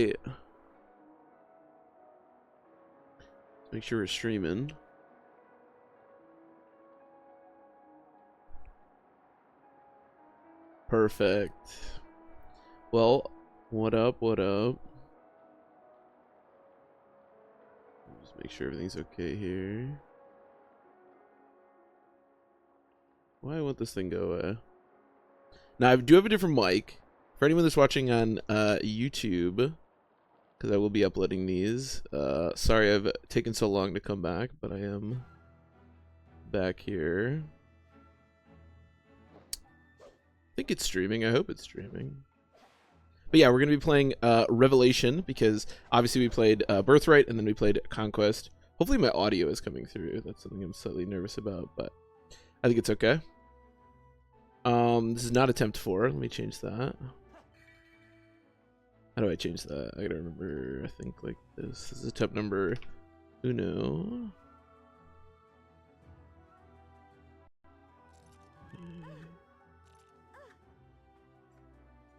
right. Make sure we're streaming. Perfect. Well, what up? What up? Just make sure everything's okay here. Why won't this thing go away? Now, I do have a different mic. For anyone that's watching on YouTube, because I will be uploading these. Sorry I've taken so long to come back, but I am back here. I think it's streaming. I hope it's streaming. But yeah, we're going to be playing Revelation, because obviously we played Birthright, and then we played Conquest. Hopefully my audio is coming through. That's something I'm slightly nervous about, but I think it's okay. This is not attempt 4. Let me change that. How do I change that? I gotta remember, I think like this. This is attempt number uno.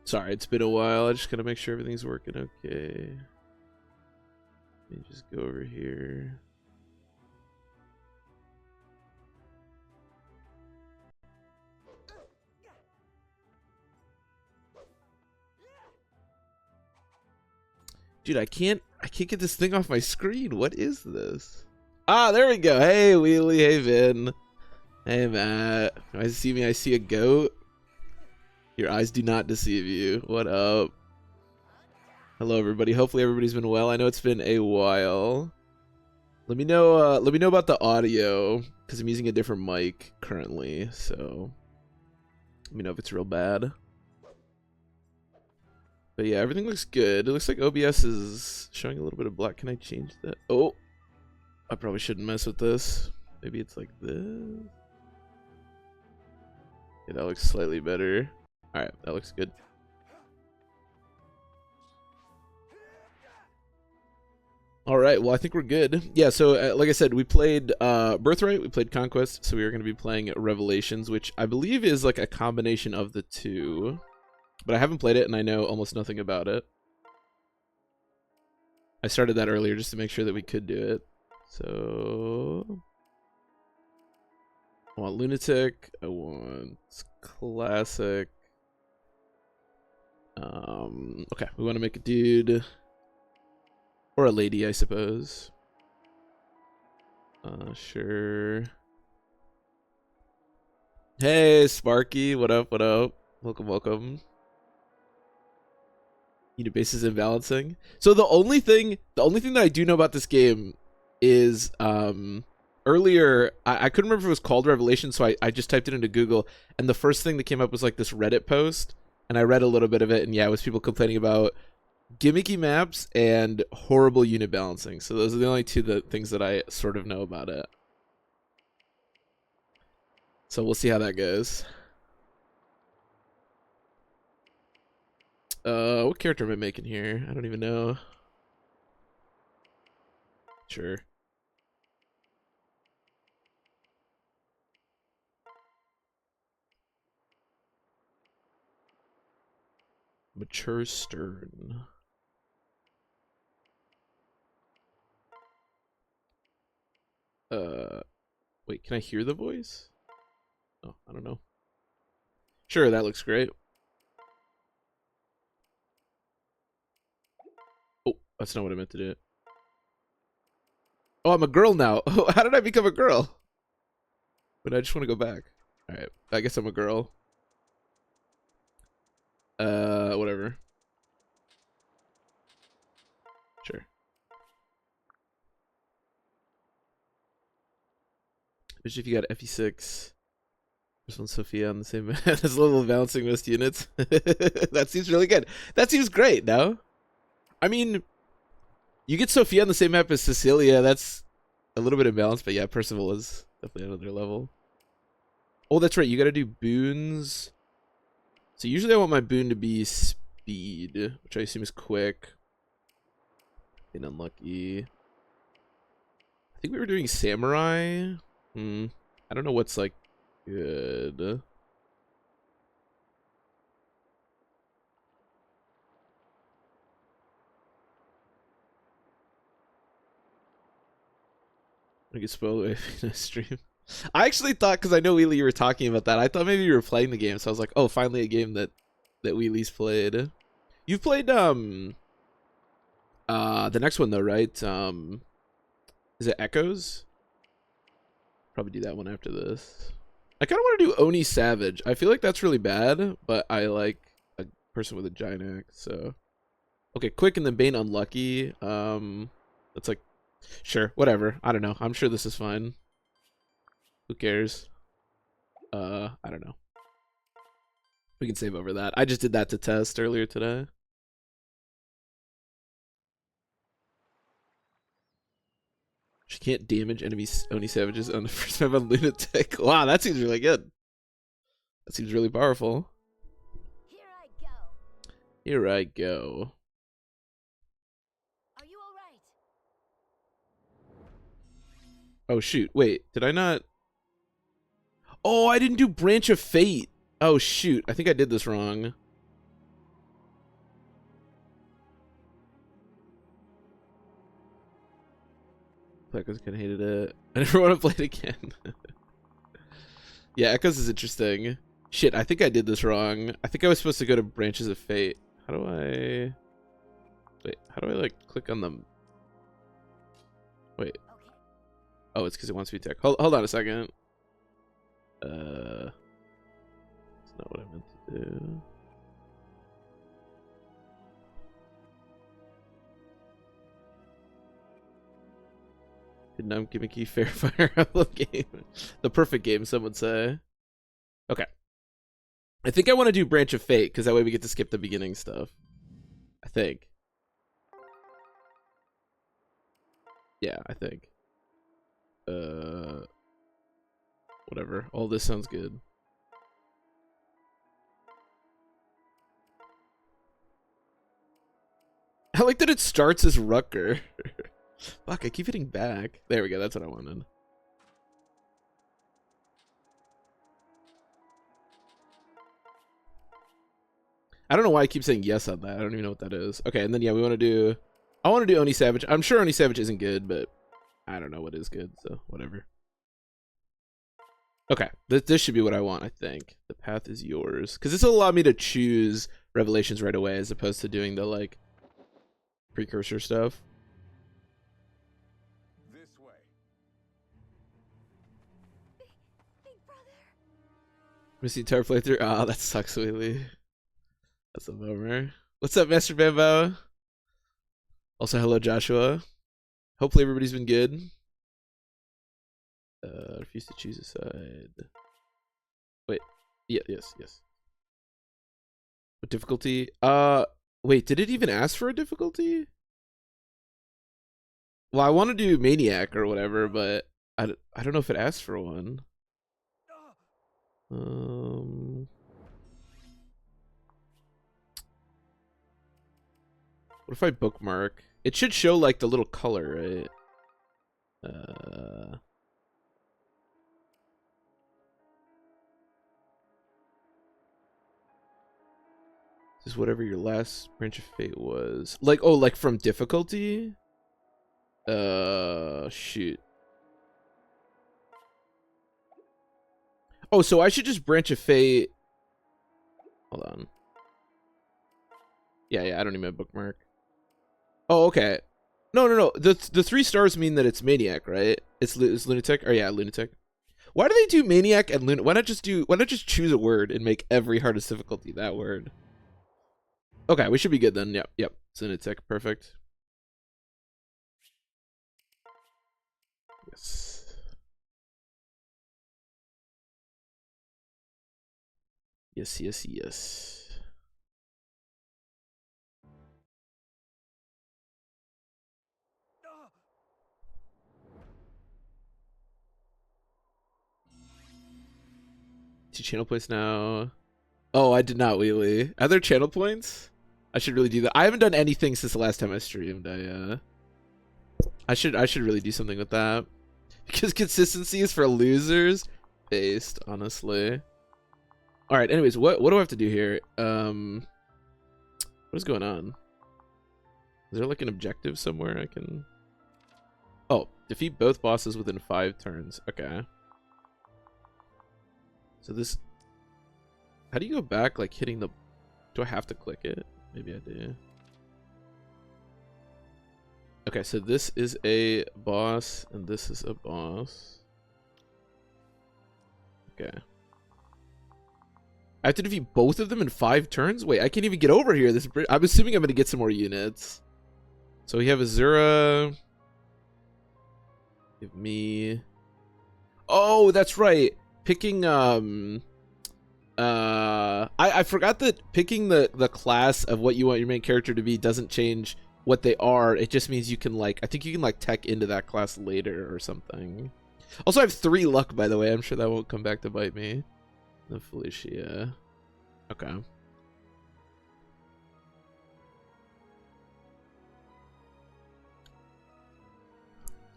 Sorry, it's been a while. I just gotta make sure everything's working okay. Let me just go over here. Dude, I can't get this thing off my screen. What is this? Ah, there we go. Hey, Wheelie. Hey, Vin. Hey, Matt. I see a goat. Your eyes do not deceive you. What up? Hello, everybody. Hopefully everybody's been well. I know it's been a while. Let me know about the audio, because I'm using a different mic currently, so let me know if it's real bad. But yeah, everything looks good. It looks like OBS is showing a little bit of black. Can I change that? Oh, I probably shouldn't mess with this. Maybe it's like this. Yeah, that looks slightly better. All right, that looks good. All right, well, I think we're good. Yeah, so like I said, we played Birthright, we played Conquest, so we are going to be playing Revelations, which I believe is like a combination of the two. But I haven't played it, and I know almost nothing about it. I started that earlier just to make sure that we could do it. So I want Lunatic. I want Classic. Okay, we want to make a dude. Or a lady, I suppose. Sure. Hey, Sparky. What up, what up? Welcome, welcome. Unit bases and balancing. So the only thing that I do know about this game is earlier I couldn't remember if it was called Revelation, so I just typed it into Google, and the first thing that came up was like this Reddit post, and I read a little bit of it, and yeah, it was people complaining about gimmicky maps and horrible unit balancing. So those are the only two things that I sort of know about it. So we'll see how that goes. What character am I making here? I don't even know. Sure. Mature Stern. Wait, can I hear the voice? Oh, I don't know. Sure, that looks great. Oh, that's not what I meant to do. Oh, I'm a girl now. Oh, how did I become a girl? But I just want to go back. All right, I guess I'm a girl. Whatever. Sure. Especially if you got FE6. There's one Sophia on the same map. This level of balancing most units. That seems really good. That seems great, no? I mean, you get Sophia on the same map as Cecilia. That's a little bit imbalanced, but yeah, Percival is definitely another level. Oh, that's right. You got to do boons. So usually I want my boon to be speed, which I assume is quick. And unlucky. I think we were doing samurai. I don't know what's like good. I get spoiled away in a stream. I actually thought, because I know Wheelie, you were talking about that. I thought maybe you were playing the game, so I was like, oh, finally a game that Wheelie's played. You've played the next one though, right? Is it Echoes? Probably do that one after this. I kind of want to do Oni Savage. I feel like that's really bad, but I like a person with a giant axe. So, okay, Quick and then Bane Unlucky. That's like, sure, whatever. I don't know. I'm sure this is fine. Who cares? I don't know. We can save over that. I just did that to test earlier today. She can't damage enemy Oni Savages on the first map on Lunatic. Wow, that seems really good. That seems really powerful. Here I go. Here I go. Are you all right? Oh shoot, wait, did I not? Oh, I didn't do Branch of Fate. Oh shoot, I think I did this wrong. Echoes kind of hated it. I never want to play it again. Yeah, Echoes is interesting. Shit, I think I did this wrong. I think I was supposed to go to Branches of Fate. How do I... Wait, how do I, like, click on them? Wait. Okay. Oh, it's because it wants me to tech. Hold on a second. That's not what I meant to do. Good numb gimmicky fair Fire Emblem game. The perfect game, some would say. Okay. I think I want to do Branch of Fate, because that way we get to skip the beginning stuff. I think. Yeah, I think. Whatever. All this sounds good. I like that it starts as Rucker. Fuck, I keep hitting back. There we go, that's what I wanted. I don't know why I keep saying yes on that. I don't even know what that is. Okay, and then yeah, we want to do... I want to do Oni Savage. I'm sure Oni Savage isn't good, but I don't know what is good, so whatever. Okay, this should be what I want, I think. The path is yours. Because this will allow me to choose Revelations right away as opposed to doing the, like, precursor stuff. This way. Big brother. Missy entire playthrough. Ah, that sucks, Wheelie. That's a bummer. What's up, Master Bambo? Also, hello, Joshua. Hopefully everybody's been good. Refuse to choose a side. Wait. Yeah, yes. What difficulty? Wait, did it even ask for a difficulty? Well, I want to do Maniac or whatever, but I don't know if it asked for one. What if I bookmark? It should show like the little color, right? This is whatever your last Branch of Fate was. Like, oh, like from difficulty? Shoot. Oh, so I should just Branch of Fate. Hold on. Yeah, I don't need my bookmark. Oh, okay. No. The 3 stars mean that it's Maniac, right? It's Lunatic? Or yeah, Lunatic. Why do they do Maniac and Lunatic? Why not just choose a word and make every hardest difficulty that word? Okay, we should be good then. Yep. Lunatic, perfect. Yes. Two channel points now. Oh, I did not, Wheelie. Are there channel points? I should really do that. I haven't done anything since the last time I streamed. I should really do something with that. Because consistency is for losers. Based, honestly. Alright, anyways, what do I have to do here? What is going on? Is there like an objective somewhere I can... Oh, Defeat both bosses within 5 turns. Okay. So this... How do you go back, like, hitting the... Do I have to click it? Maybe I do. Okay, so this is a boss, and this is a boss. Okay. I have to defeat both of them in 5 turns? Wait, I can't even get over here. I'm assuming I'm going to get some more units. So we have Azura. Give me... Oh, that's right. Picking, I forgot that picking the class of what you want your main character to be doesn't change what they are. It just means you can, like, I think you can, like, tech into that class later or something. Also, I have 3 luck, by the way. I'm sure that won't come back to bite me. The Felicia. Okay.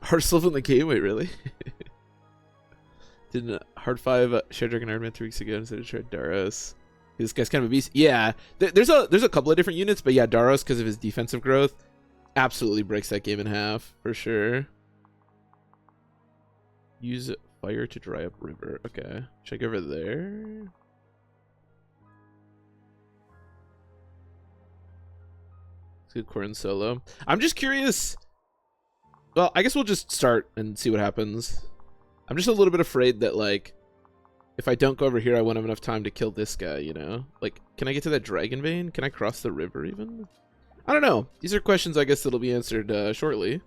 Hardest level in the game? Wait, really? Didn't Hard 5 Shared Dragon Iron Man 3 weeks ago instead of tried Daros. This guy's kind of a beast. Yeah, there's a couple of different units, but yeah, Daros, because of his defensive growth, absolutely breaks that game in half for sure. Use fire to dry up river. Okay, check over there. Let's get Corrin solo. I'm just curious. Well, I guess we'll just start and see what happens. I'm just a little bit afraid that, like, if I don't go over here, I won't have enough time to kill this guy, you know? Like, can I get to that dragon vein? Can I cross the river even? I don't know. These are questions I guess that'll be answered shortly.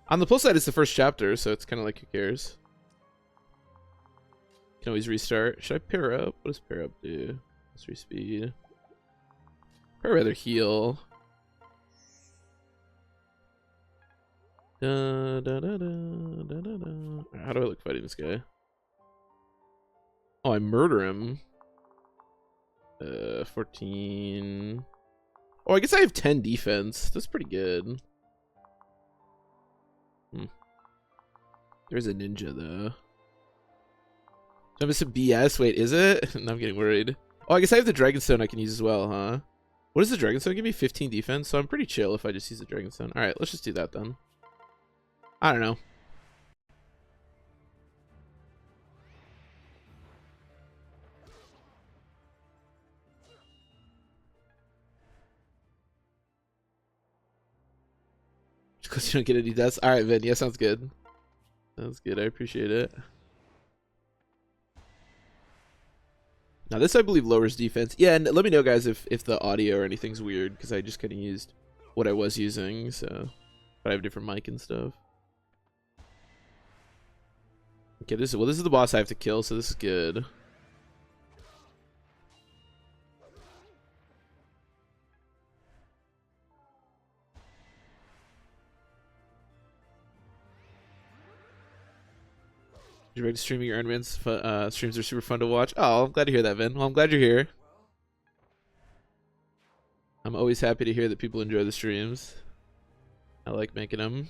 On the plus side, it's the first chapter, so it's kind of like, who cares? Can always restart. Should I pair up? What does pair up do? Let's respeed. I'd rather heal. How do I look fighting this guy? Oh, I murder him. 14. Oh, I guess I have 10 defense. That's pretty good. There's a ninja, though. So I'm some BS. Wait, is it? No, I'm getting worried. Oh, I guess I have the Dragonstone I can use as well, huh? What does the Dragonstone give me? 15 defense, so I'm pretty chill if I just use the Dragonstone. Alright, let's just do that then. I don't know. Because you don't get any deaths. Alright, Vin. Yeah, sounds good. Sounds good. I appreciate it. Now, this, I believe, lowers defense. Yeah, and let me know, guys, if the audio or anything's weird, because I just kind of used what I was using, so... But I have a different mic and stuff. Okay, this is the boss I have to kill, so this is good. You're ready to streaming your Iron Man streams are super fun to watch. Oh, I'm glad to hear that, Vin. Well, I'm glad you're here. I'm always happy to hear that people enjoy the streams. I like making them.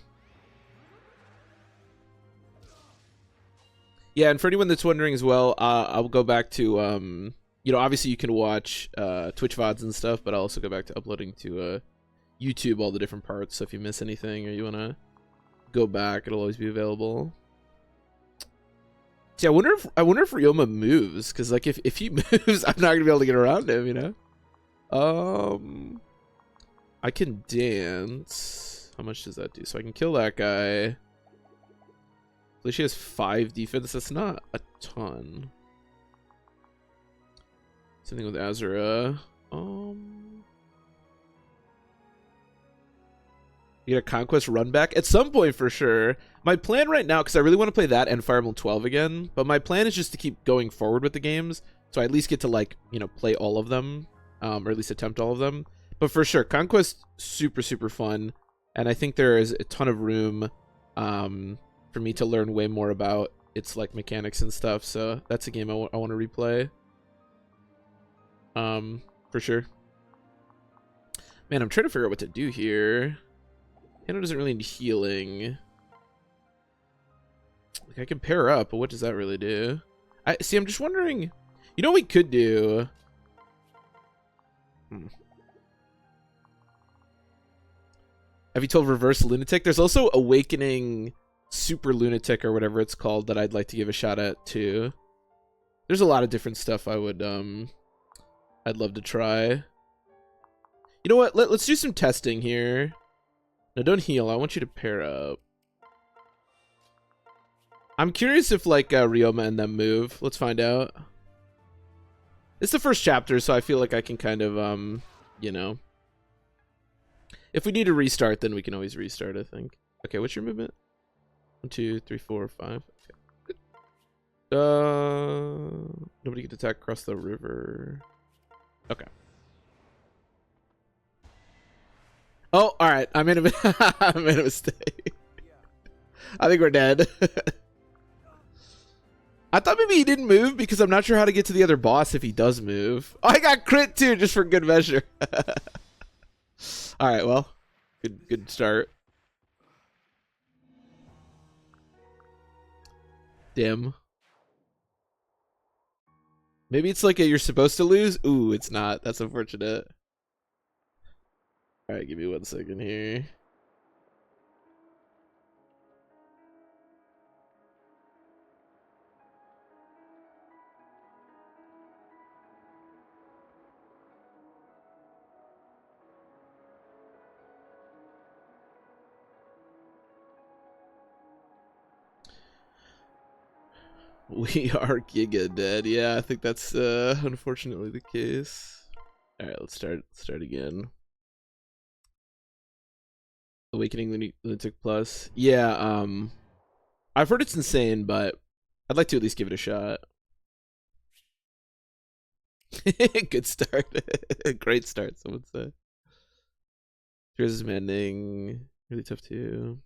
Yeah, and for anyone that's wondering as well, I'll go back to, you know, obviously you can watch Twitch VODs and stuff, but I'll also go back to uploading to YouTube all the different parts, so if you miss anything or you want to go back, it'll always be available. See, I wonder if Ryoma moves, because, like, if he moves, I'm not going to be able to get around him, you know? I can dance. How much does that do? So I can kill that guy. At least she has 5 defense. That's not a ton. Same thing with Azura. You get a Conquest run back at some point for sure. My plan right now, because I really want to play that and Fire Emblem 12 again, but my plan is just to keep going forward with the games, so I at least get to, like, you know, play all of them, or at least attempt all of them. But for sure, Conquest, super, super fun, and I think there is a ton of room for me to learn way more about its, like, mechanics and stuff, so that's a game I want to replay. For sure. Man, I'm trying to figure out what to do here. Hannah doesn't really need healing. Like, I can pair up, but what does that really do? I'm just wondering. You know what we could do? Have you told Reverse Lunatic? There's also Awakening Super Lunatic or whatever it's called that I'd like to give a shot at too. There's a lot of different stuff I would I'd love to try. You know what? Let's do some testing here. No, don't heal. I want you to pair up. I'm curious if like Ryoma and them move. Let's find out. It's the first chapter, so I feel like I can kind of you know, if we need to restart, then we can always restart, I think. Okay, what's your movement? 1, 2, 3, 4, 5. Okay. Nobody can attack across the river. Okay. Oh, all right. I made a mistake. I think we're dead. I thought maybe he didn't move because I'm not sure how to get to the other boss if he does move. Oh, I got crit too, just for good measure. All right, well, good start. Dim. Maybe it's like you're supposed to lose. Ooh, it's not. That's unfortunate. All right, give me 1 second here. We are giga dead. Yeah, I think that's unfortunately the case. All right, let's start again. Awakening Lunatic Plus. Yeah, I've heard it's insane, but I'd like to at least give it a shot. Good start. Great start, someone said. Here's Mending. Really tough too.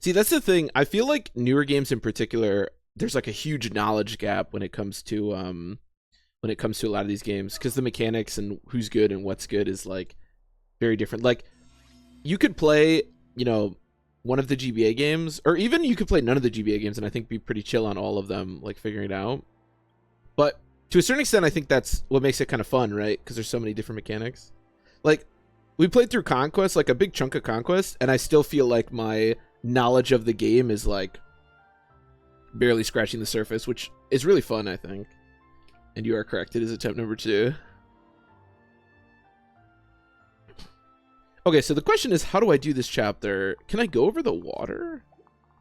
See, that's the thing. I feel like newer games in particular, there's like a huge knowledge gap when it comes to a lot of these games, because the mechanics and who's good and what's good is like very different. Like you could play, you know, one of the GBA games, or even you could play none of the GBA games and I think be pretty chill on all of them, like figuring it out. But to a certain extent, I think that's what makes it kind of fun, right? Because there's so many different mechanics. Like we played through Conquest, like a big chunk of Conquest, and I still feel like my knowledge of the game is like barely scratching the surface, which is really fun, I think. And you are correct, it is attempt number 2. Okay, so the question is, how do I do this chapter? Can I go over the water?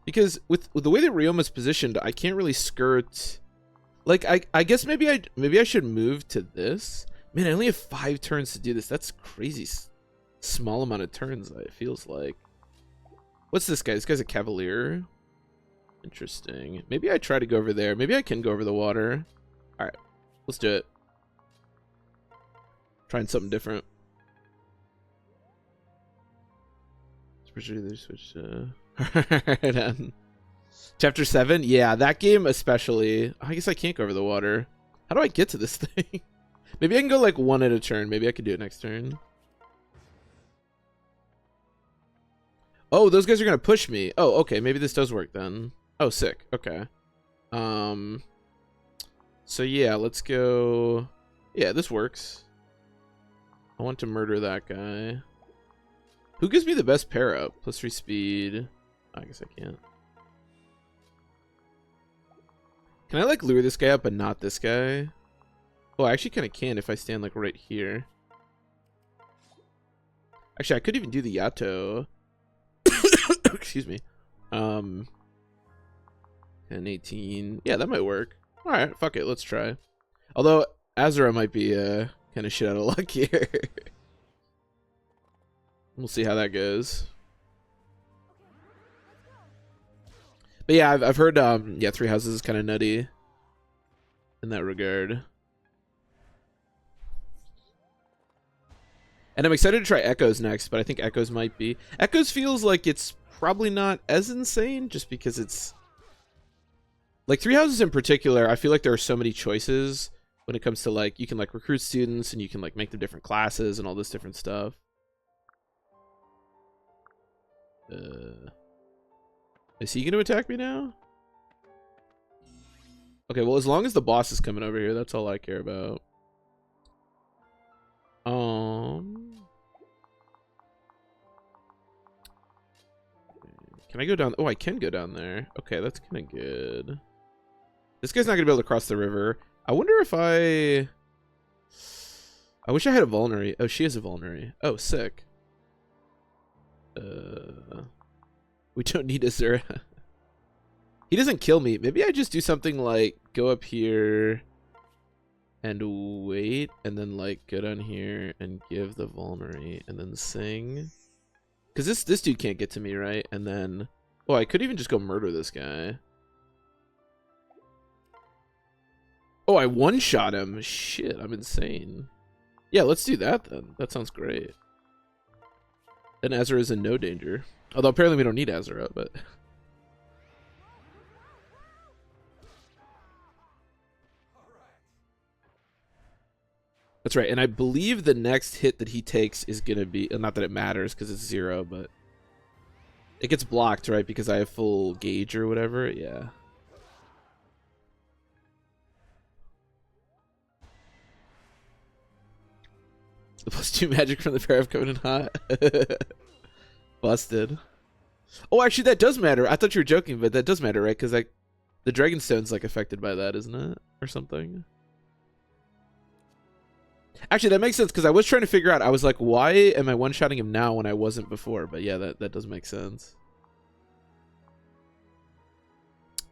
Because with the way that Ryoma's positioned, I can't really skirt. Like I guess maybe I should move to this. Man, I only have 5 turns to do this. That's crazy small amount of turns, it feels like. What's this guy? This guy's a cavalier. Interesting. Maybe I try to go over there. Maybe I can go over the water. All right, let's do it. Trying something different. Switch. Chapter 7. Yeah, that game especially. I guess I can't go over the water. How do I get to this thing? Maybe I can go like 1 at a turn. Maybe I can do it next turn. Oh, those guys are gonna push me. Oh, okay. Maybe this does work then. Oh, sick. Okay. So yeah, let's go. Yeah, this works. I want to murder that guy. Who gives me the best pair up? +3 speed. I guess I can't. Can I like lure this guy up but not this guy? Oh, I actually kind of can if I stand like right here. Actually, I could even do the Yato. Excuse me. 10, 18. Yeah, that might work. All right, fuck it. Let's try. Although Azura might be kind of shit out of luck here. We'll see how that goes. But yeah, I've heard yeah, 3 houses is kind of nutty in that regard. And I'm excited to try Echoes next, but I think Echoes might be. Echoes feels like it's probably not as insane just because it's like 3 houses in particular. I feel like there are so many choices when it comes to like you can like recruit students and you can like make them different classes and all this different stuff. Is he going to attack me now? Okay, well, as long as the boss is coming over here, that's all I care about. Can I go down? Oh, I can go down there. Okay, that's kind of good. This guy's not gonna be able to cross the river. I wonder if I wish I had a vulnerary. Oh, she has a vulnerary. Oh, sick. We don't need Azura. He doesn't kill me. Maybe I just do something like go up here and wait, and then like go down here and give the vulnerary, and then sing. Because this dude can't get to me, right? And then, oh, I could even just go murder this guy. Oh, I one-shot him. Shit, I'm insane. Yeah, let's do that then. That sounds great. Then Azura is in no danger. Although apparently we don't need Azura, but... That's right, and I believe the next hit that he takes is gonna be... Not that it matters, because it's 0, but... It gets blocked, right? Because I have full gauge or whatever, yeah. The +2 magic from the pair of coming in hot. Busted. Oh, actually, that does matter. I thought you were joking, but that does matter, right? Because like, the Dragonstone's like affected by that, isn't it? Or something. Actually, that makes sense because I was trying to figure out. I was like, why am I one-shotting him now when I wasn't before? But yeah, that does make sense.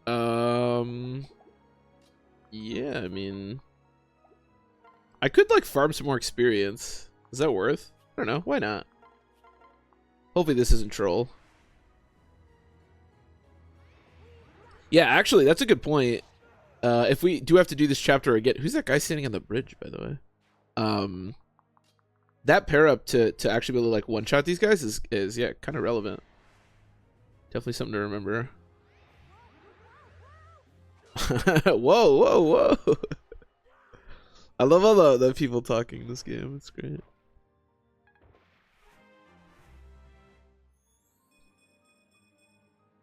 Yeah, I mean, I could like farm some more experience. Is that worth? I don't know. Why not? Hopefully this isn't troll. Yeah, actually, that's a good point. If we do have to do this chapter again, who's that guy standing on the bridge, by the way? That pair up to actually be able to like one shot these guys is yeah, kind of relevant. Definitely something to remember. Whoa, whoa, whoa. I love all the people talking in this game. It's great.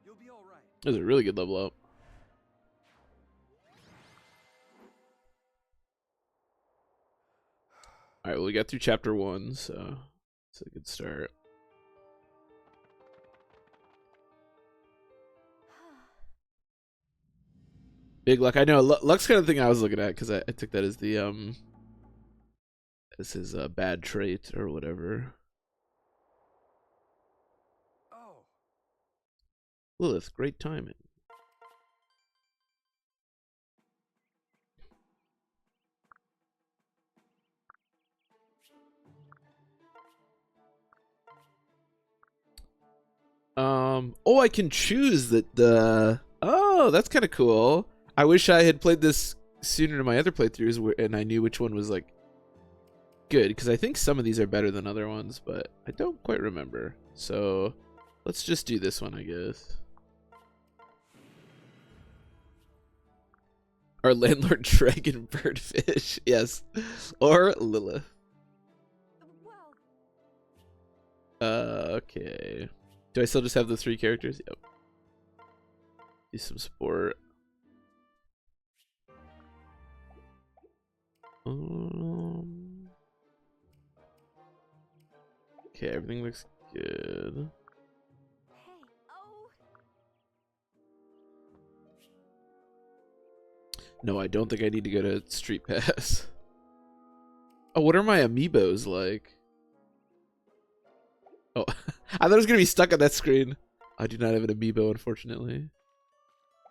You'll be all right. That was a really good level up. All right, well, we got through chapter 1, so it's a good start. Big luck. I know luck's kind of the thing I was looking at because I took that as the as his bad trait or whatever. Oh. Lilith, great timing. Oh, I can choose the oh, that's kind of cool. I wish I had played this sooner in my other playthroughs and I knew which one was like good, because I think some of these are better than other ones, but I don't quite remember. So let's just do this one, I guess. Our landlord dragon birdfish, yes, or Lilith. Okay. Do I still just have the 3 characters? Yep. Do some support. Okay, everything looks good. Hey, oh. No, I don't think I need to go to Street Pass. Oh, what are my amiibos like? Oh, I thought I was gonna be stuck on that screen. I do not have an amiibo, unfortunately.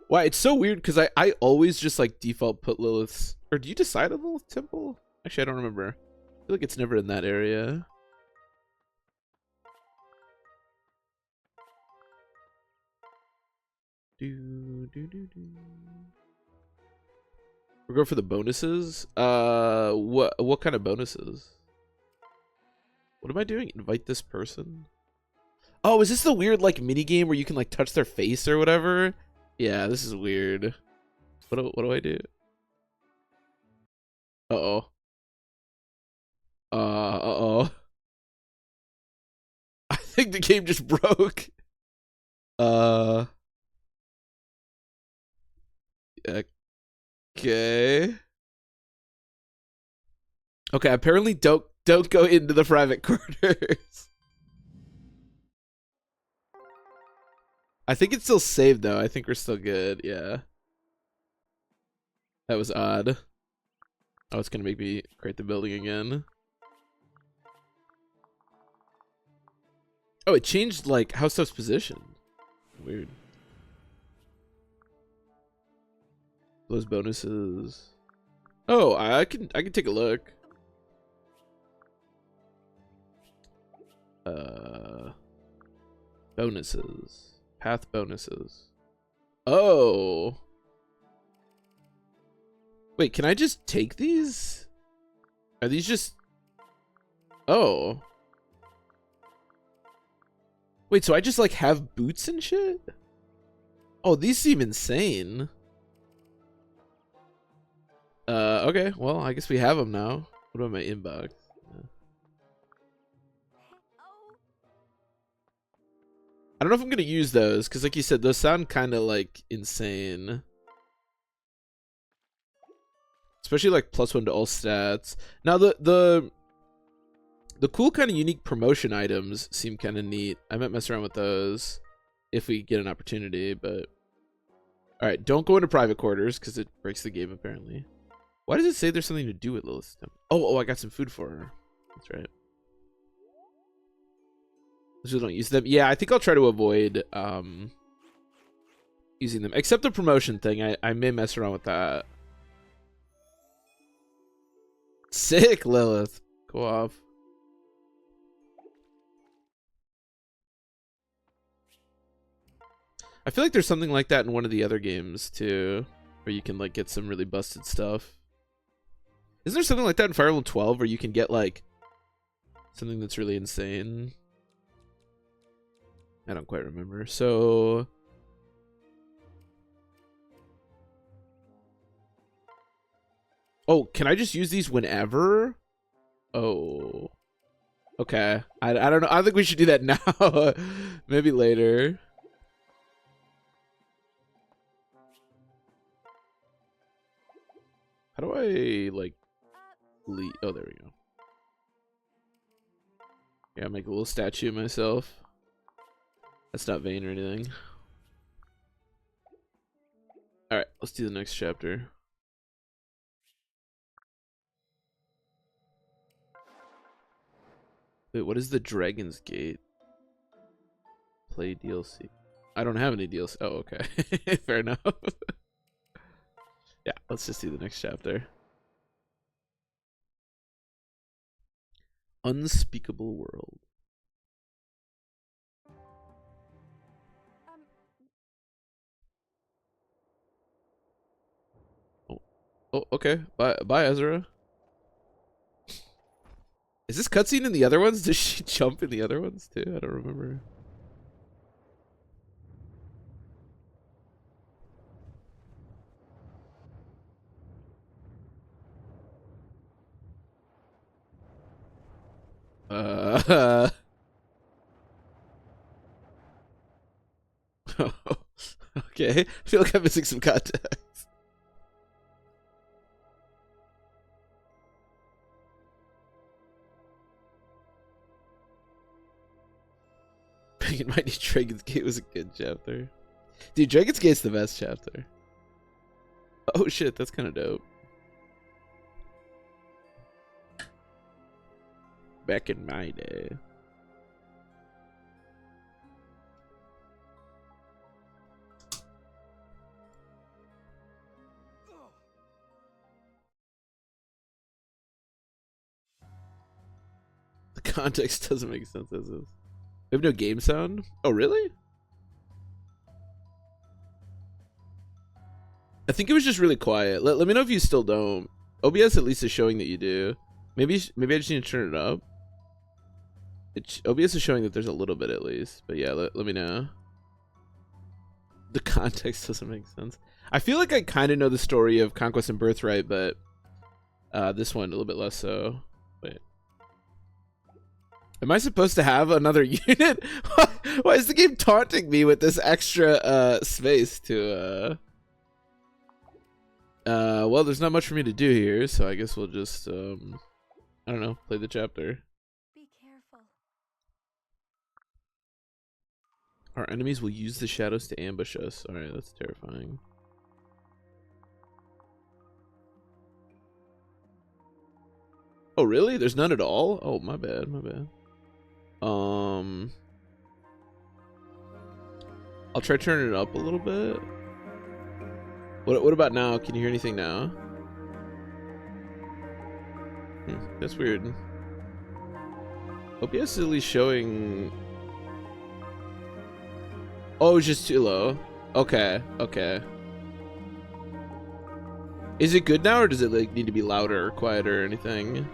Why, it's so weird because I always just like default put Lilith's. Or do you decide on Lilith Temple? Actually, I don't remember. I feel like it's never in that area. We're going for the bonuses. What kind of bonuses? What am I doing? Invite this person? Oh, is this the weird like mini game where you can like touch their face or whatever? Yeah, this is weird. What do I do? Uh-oh. Uh-oh. I think the game just broke. Okay. Okay, apparently don't go into the private quarters. I think it's still saved though. I think we're still good. Yeah. That was odd. Oh, it's gonna make me create the building again. Oh, it changed like how stuff's positioned. Weird. Those bonuses. Oh, I can take a look. Bonuses. Path bonuses. Oh. Wait, can I just take these? Are these just... Oh. Wait, so I just like have boots and shit? Oh, these seem insane. Okay, well, I guess we have them now. What about my inbox? Yeah. I don't know if I'm gonna use those, because like you said, those sound kind of like insane. Especially like +1 to all stats. Now the cool kind of unique promotion items seem kind of neat. I might mess around with those if we get an opportunity, but... Alright, don't go into private quarters, because it breaks the game apparently. Why does it say there's something to do with Lilith's temple? Oh, I got some food for her. That's right. Just don't use them. Yeah, I think I'll try to avoid using them. Except the promotion thing. I may mess around with that. Sick, Lilith. Go off. I feel like there's something like that in one of the other games too, where you can like get some really busted stuff. Isn't there something like that in Fire Emblem 12 where you can get like something that's really insane? I don't quite remember. So oh, can I just use these whenever? Oh. Okay. I don't know. I don't think we should do that now. Maybe later. How do I like leave? Oh, there we go. Yeah, I'll make a little statue of myself. That's not vain or anything. Alright, let's do the next chapter. Wait, what is the Dragon's Gate? Play DLC. I don't have any DLC. Oh, okay. Fair enough. Yeah, let's just do the next chapter. Unspeakable World. Oh, okay. Bye, Ezra. Is this cutscene in the other ones? Does she jump in the other ones too? I don't remember. Okay. I feel like I'm missing some context. Banging Mighty Dragon's Gate was a good chapter. Dude, Dragon's Gate's the best chapter. Oh shit, that's kind of dope. Back in my day. The context doesn't make sense as is. We have no game sound? Oh, really? I think it was just really quiet. Let me know if you still don't. OBS at least is showing that you do. Maybe I just need to turn it up. OBS is showing that there's a little bit at least. But yeah, let me know. The context doesn't make sense. I feel like I kind of know the story of Conquest and Birthright, but this one a little bit less so. Wait. Am I supposed to have another unit? Why is the game taunting me with this extra space to well, there's not much for me to do here, so I guess we'll just I don't know, play the chapter. Be careful. Our enemies will use the shadows to ambush us. Alright, that's terrifying. Oh, really? There's none at all? Oh, my bad, my bad. I'll try turning it up a little bit. What about now? Can you hear anything now? That's weird. OBS is at least showing... Oh, it's just too low. Okay, okay. Is it good now, or does it like need to be louder or quieter or anything?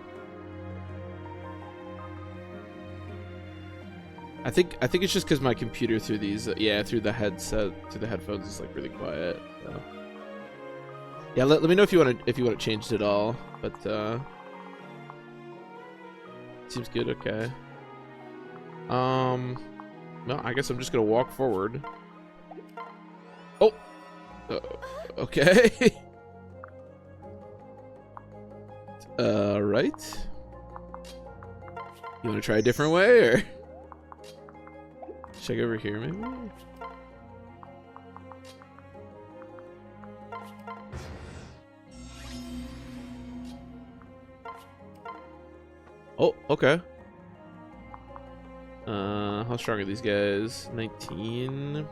I think it's just because my computer through these, through the headset, through the headphones is like really quiet. So. Yeah, let me know if you want to change it at all. But seems good. Okay. No, I guess I'm just gonna walk forward. Oh. Okay. Right. You want to try a different way, or? Check over here, maybe? Oh, okay. How strong are these guys? 19.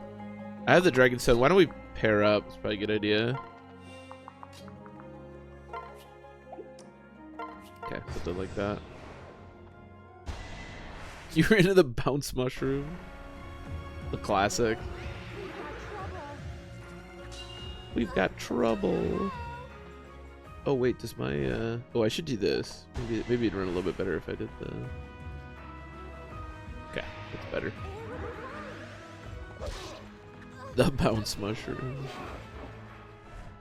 I have the Dragon Stone. Why don't we pair up? It's probably a good idea. Okay, something like that. You were into the bounce mushroom? The classic. We've got trouble. Oh wait, does my oh, I should do this. Maybe it'd run a little bit better if I did the... Okay, that's better. The bounce mushroom.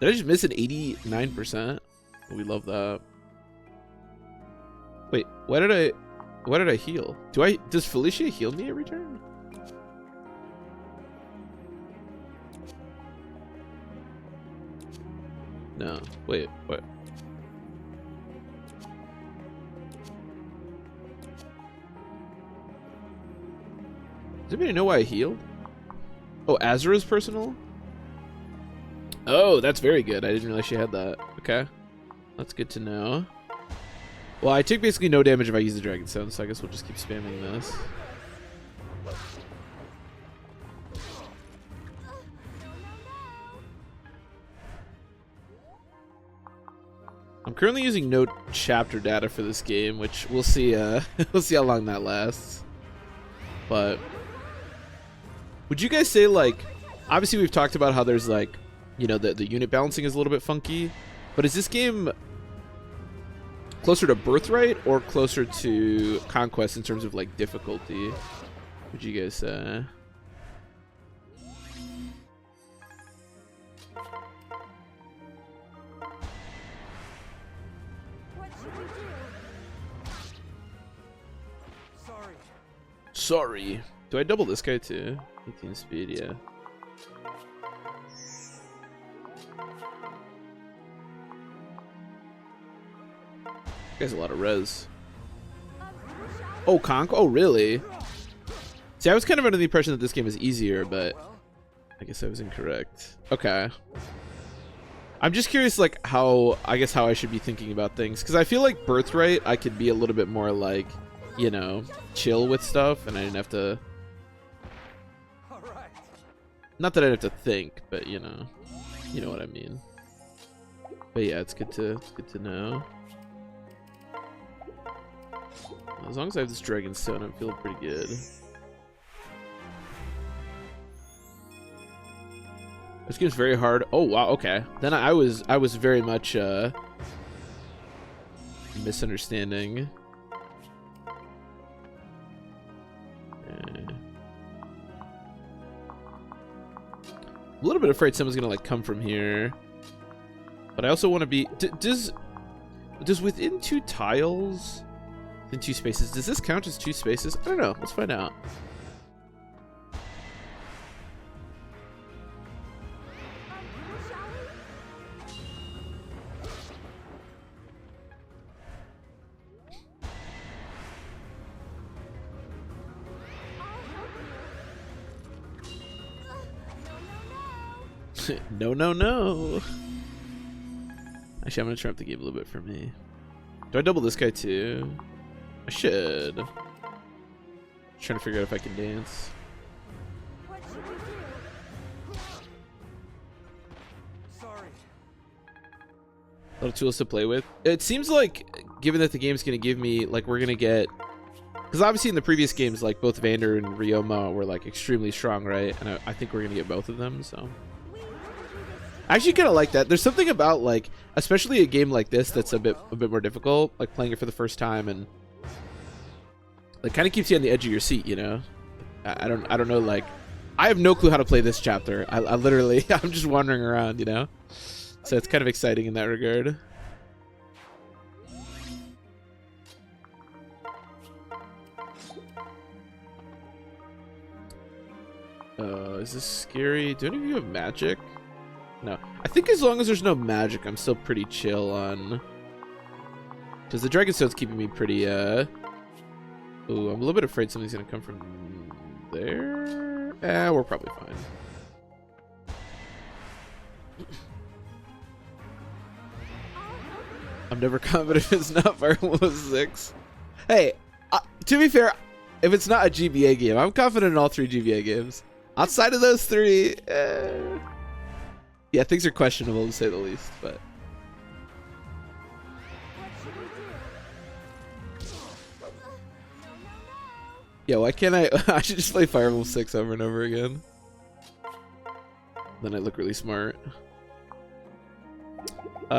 Did I just miss an 89%? We love that. Wait, why did I heal? Does Felicia heal me every turn? No. Wait, what? Does anybody know why I healed? Oh, Azura's personal? Oh, that's very good. I didn't realize she had that. Okay. That's good to know. Well, I took basically no damage if I use the Dragon Stone, so I guess we'll just keep spamming this. I'm currently using no chapter data for this game, which we'll see we'll see how long that lasts. But would you guys say, like, obviously we've talked about how there's like, you know, the unit balancing is a little bit funky, but is this game closer to Birthright or closer to Conquest in terms of like difficulty? Would you guys say? Sorry. Do I double this guy too? 18 speed, yeah. This guy's a lot of res. Oh, Oh, really? See, I was kind of under the impression that this game is easier, but I guess I was incorrect. Okay. I'm just curious, like, how I should be thinking about things. Because I feel like Birthright, I could be a little bit more, like, you know, chill with stuff, and I didn't have to... Not that I'd have to think, but, you know what I mean. But yeah, it's good to know. As long as I have this Dragon Stone, I'm feeling pretty good. This game's very hard. Oh wow, okay. Then I was very much misunderstanding. I'm a little bit afraid someone's gonna like come from here, but I also want to be. Does within two tiles, in two spaces, does this count as two spaces? I don't know. Let's find out. No, no, no. Actually, I'm gonna try up the game a little bit for me. Do I double this guy too? I should. Trying to figure out if I can dance. What should we do? Sorry. Little tools to play with. It seems like, given that the game's gonna give me, like, we're gonna get, because obviously in the previous games, like, both Vander and Ryoma were, like, extremely strong, right? And I think we're gonna get both of them, so. I actually kind of like that. There's something about, like, especially a game like this that's a bit more difficult, like playing it for the first time, and it kind of keeps you on the edge of your seat, you know. I don't know, like, I have no clue how to play this chapter. I literally, I'm just wandering around, you know. So it's kind of exciting in that regard. Is this scary? Do any of you have magic? No. I think as long as there's no magic, I'm still pretty chill on... Because the Dragonstone's keeping me pretty, Ooh, I'm a little bit afraid something's gonna come from there. We're probably fine. I'm never confident if it's not Fire Emblem 6. Hey, to be fair, if it's not a GBA game, I'm confident in all 3 GBA games. Outside of those 3, yeah, things are questionable to say the least, but... Yeah, why can't I... I should just play Fire Emblem 6 over and over again. Then I look really smart.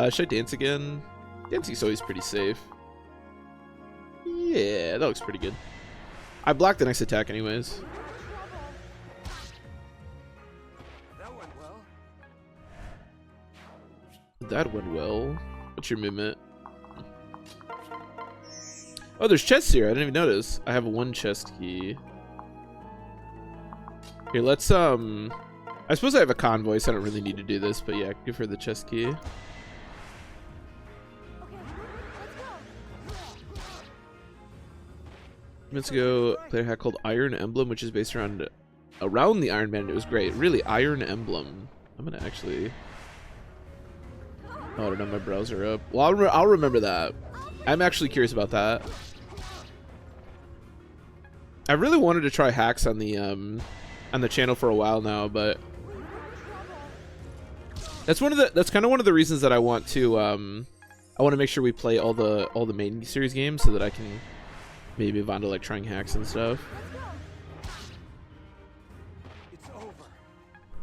Should I dance again? Dancing's always pretty safe. Yeah, that looks pretty good. I blocked the next attack anyways. That went well. That went well. What's your movement? Oh, there's chests here. I didn't even notice. I have 1 chest key. Here, let's, I suppose I have a convoy, so I don't really need to do this, but yeah, give her the chest key. Minutes ago, player had called Iron Emblem, which is based around the Iron Man. It was great. Really, Iron Emblem. I'm gonna actually... Oh, I don't know, my browser up. Well, I'll remember that. I'm actually curious about that. I really wanted to try hacks on the channel for a while now, but that's kind of one of the reasons that I want to make sure we play all the main series games so that I can maybe move on to like trying hacks and stuff. It's over.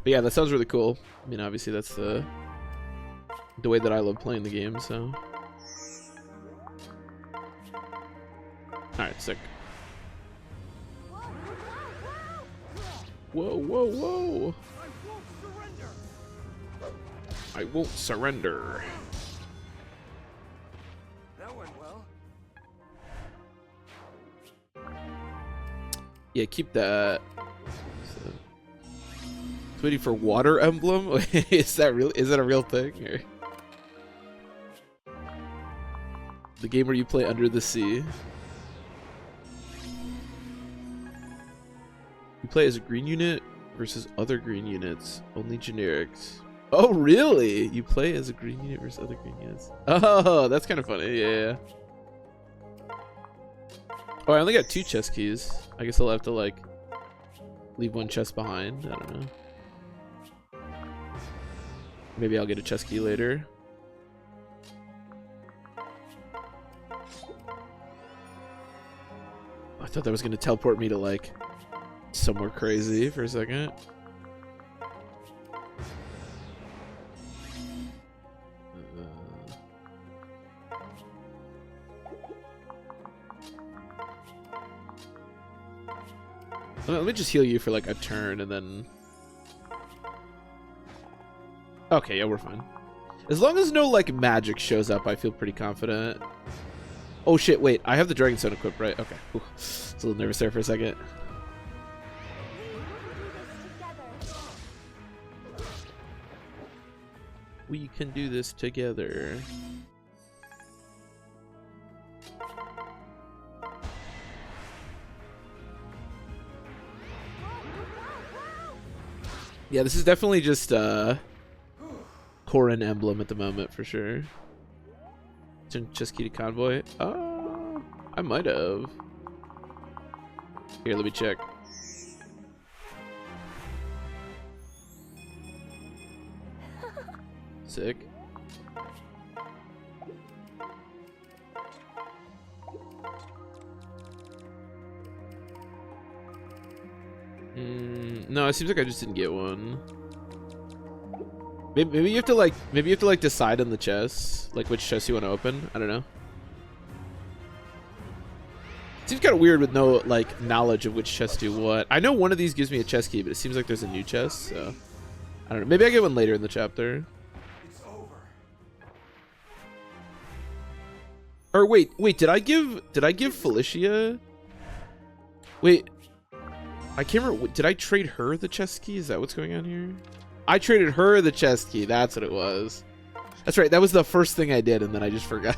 But yeah, that sounds really cool. I mean, obviously that's the way that I love playing the game, so. Alright, sick. Whoa, whoa, whoa! I won't surrender. That went well. Yeah, keep that. So, it's waiting for Water Emblem? Is that real? Is that a real thing? Or the game where you play under the sea? You play as a green unit versus other green units. Only generics. Oh, really? You play as a green unit versus other green units. Oh, that's kind of funny. Yeah. Oh, I only got 2 chest keys. I guess I'll have to, like, leave 1 chest behind. I don't know. Maybe I'll get a chest key later. I thought that was going to teleport me to, like, somewhere crazy for a second. Let me just heal you for like a turn and then... Okay, yeah, we're fine. As long as no like magic shows up, I feel pretty confident. Oh shit, wait, I have the Dragonstone equipped, right? Okay. Ooh, I was a little nervous there for a second. We can do this together. Yeah, this is definitely just Corrin Emblem at the moment for sure. Chest key to convoy. I might have. Here, let me check. Sick. No, it seems like I just didn't get one. Maybe you have to like decide on the chest, like which chest you want to open. I don't know. Seems kind of weird with no like knowledge of which chest do what. I know one of these gives me a chest key, but it seems like there's a new chest, so I don't know. Maybe I get one later in the chapter. It's over. Or wait, did I give Felicia? Wait, I can't remember. Did I trade her the chest key? Is that what's going on here? I traded her the chest key. That's what it was. That's right. That was the first thing I did, and then I just forgot.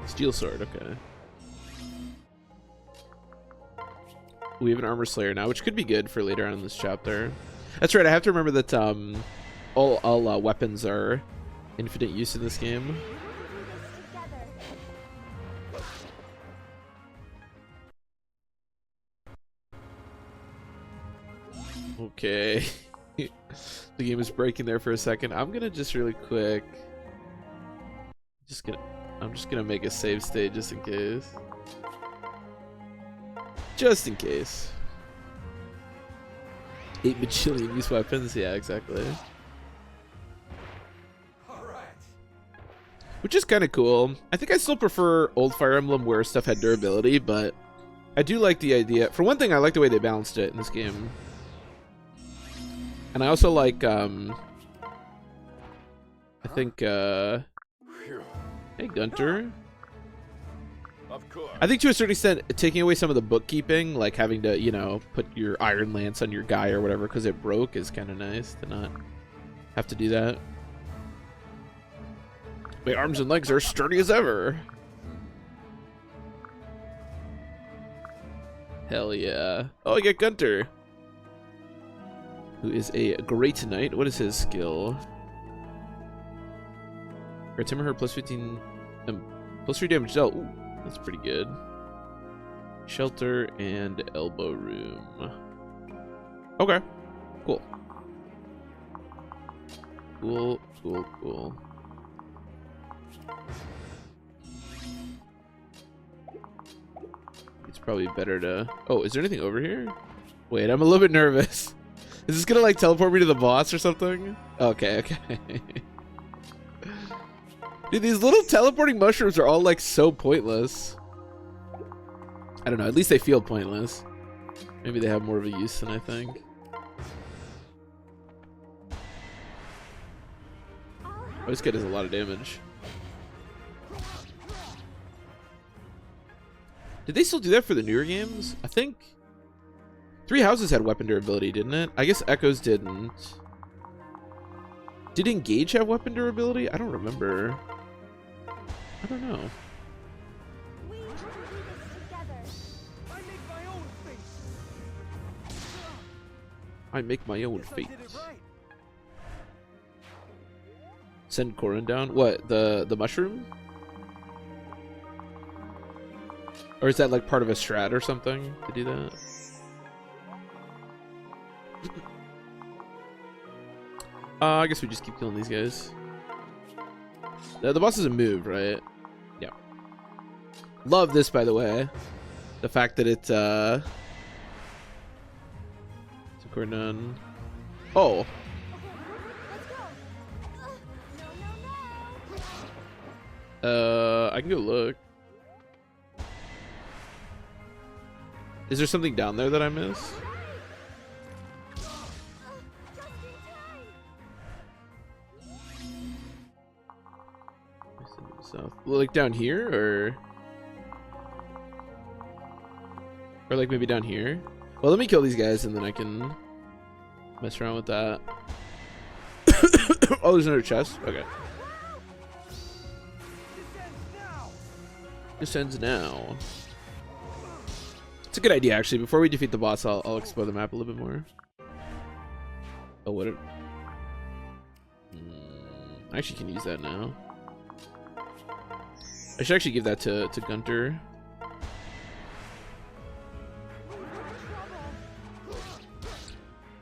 Steel sword, okay. We have an armor slayer now, which could be good for later on in this chapter. That's right, I have to remember that all weapons are infinite use in this game. Okay. The game is breaking there for a second. I'm gonna just really quick. I'm just gonna make a save state just in case. Just in case. 8 bajillion use weapons, yeah, exactly. Alright. Which is kind of cool. I think I still prefer old Fire Emblem where stuff had durability, but I do like the idea. For one thing, I like the way they balanced it in this game. And I also like, I think, Phew. hey, Gunter. Of course. I think to a certain extent, taking away some of the bookkeeping, like having to, you know, put your Iron Lance on your guy or whatever because it broke is kind of nice to not have to do that. My arms and legs are sturdy as ever. Hell yeah. Oh, I get Gunter, who is a great knight. What is his skill? Grant him or her plus 15, plus 3 damage dealt. Ooh, that's pretty good. Shelter and elbow room. Okay, cool. Cool. It's probably better to... Oh, is there anything over here? Wait, I'm a little bit nervous. Is this gonna like teleport me to the boss or something? Okay. Dude, these little teleporting mushrooms are all like so pointless. I don't know, at least they feel pointless. Maybe they have more of a use than I think. Oh, this guy does a lot of damage. Did they still do that for the newer games? I think Three Houses had weapon durability, didn't it? I guess Echoes didn't. Did Engage have weapon durability? I don't remember. I don't know. We can do this together. I make my own fate. I make my own Guess I fate. did it right. Send Corrin down. What? The mushroom? Or is that like part of a strat or something to do that? I guess we just keep killing these guys. The boss doesn't move, right? Yeah. Love this, by the way. The fact that it, so Corrin done. Oh. No. I can go look. Is there something down there that I missed? South. Like down here, or like maybe down here? Well, let me kill these guys and then I can mess around with that. Oh, there's another chest. Okay. This ends now. It's a good idea, actually. Before we defeat the boss, I'll explore the map a little bit more. Oh, what? I actually can use that now. I should actually give that to Gunter.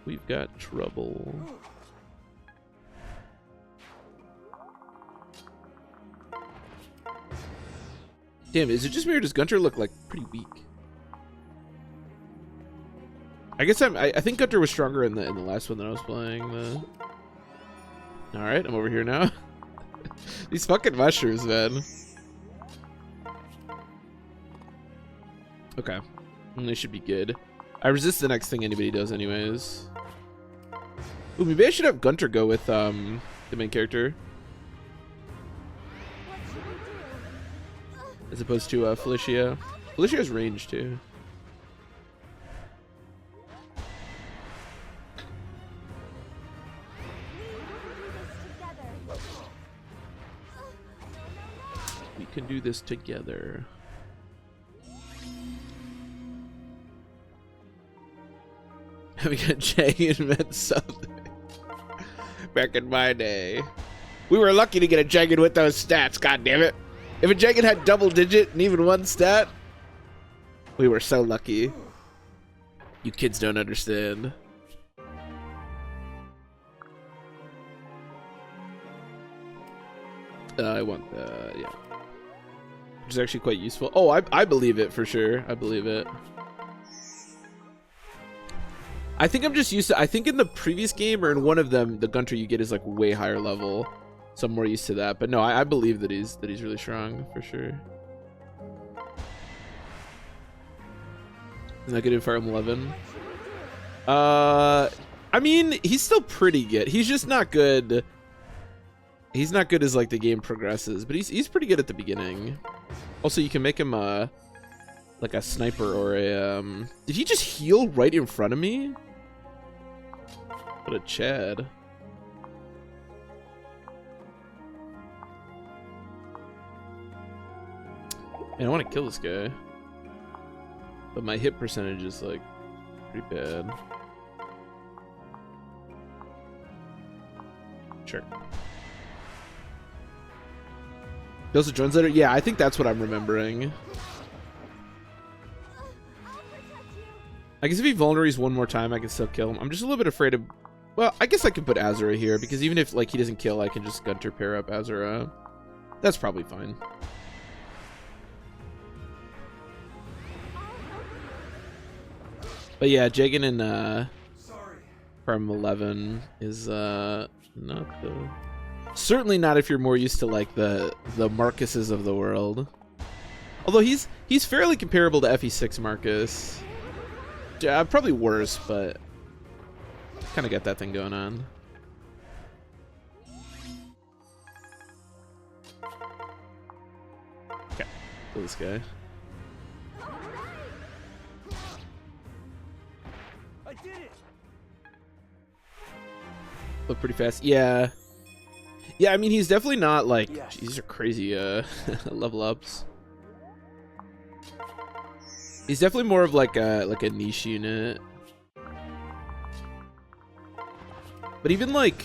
We've got trouble. Damn, is it just me or does Gunter look like pretty weak? I guess I think Gunter was stronger in the last one that I was playing. All right, I'm over here now. These fucking mushrooms, man. Okay, they should be good. I resist the next thing anybody does, anyways. Ooh, maybe I should have Gunter go with the main character, as opposed to Felicia. Felicia has range too. We can do this together. We got Jagged meant something. Back in my day, we were lucky to get a Jagged with those stats. God damn it! If a Jagged had double digit and even one stat, we were so lucky. You kids don't understand. I want the yeah, which is actually quite useful. Oh, I believe it for sure. I believe it. I think I'm just used to. I think in the previous game or in one of them, the Gunter you get is like way higher level, so I'm more used to that. But no, I believe that he's really strong for sure. Is that good in Fire Emblem 11? I mean, he's still pretty good. He's just not good. He's not good as like the game progresses, but he's pretty good at the beginning. Also, you can make him like a sniper or a Did he just heal right in front of me? What a Chad. Man, I want to kill this guy, but my hit percentage is like pretty bad. Sure. Those are drones later? Yeah, I think that's what I'm remembering. I guess if he vulnerates one more time, I can still kill him. I'm just a little bit afraid of... Well, I guess I can put Azura here, because even if like he doesn't kill, I can just Gunter pair up Azura. That's probably fine. But yeah, Jagan in Fire Emblem 11 is not the... Certainly not if you're more used to like the Marcuses of the world. Although he's fairly comparable to FE6 Marcus. Yeah, probably worse, but kind of got that thing going on. Okay, kill this guy. I did it. Look pretty fast. Yeah. Yeah, I mean he's definitely not like these are crazy level ups. He's definitely more of like a niche unit. But even like,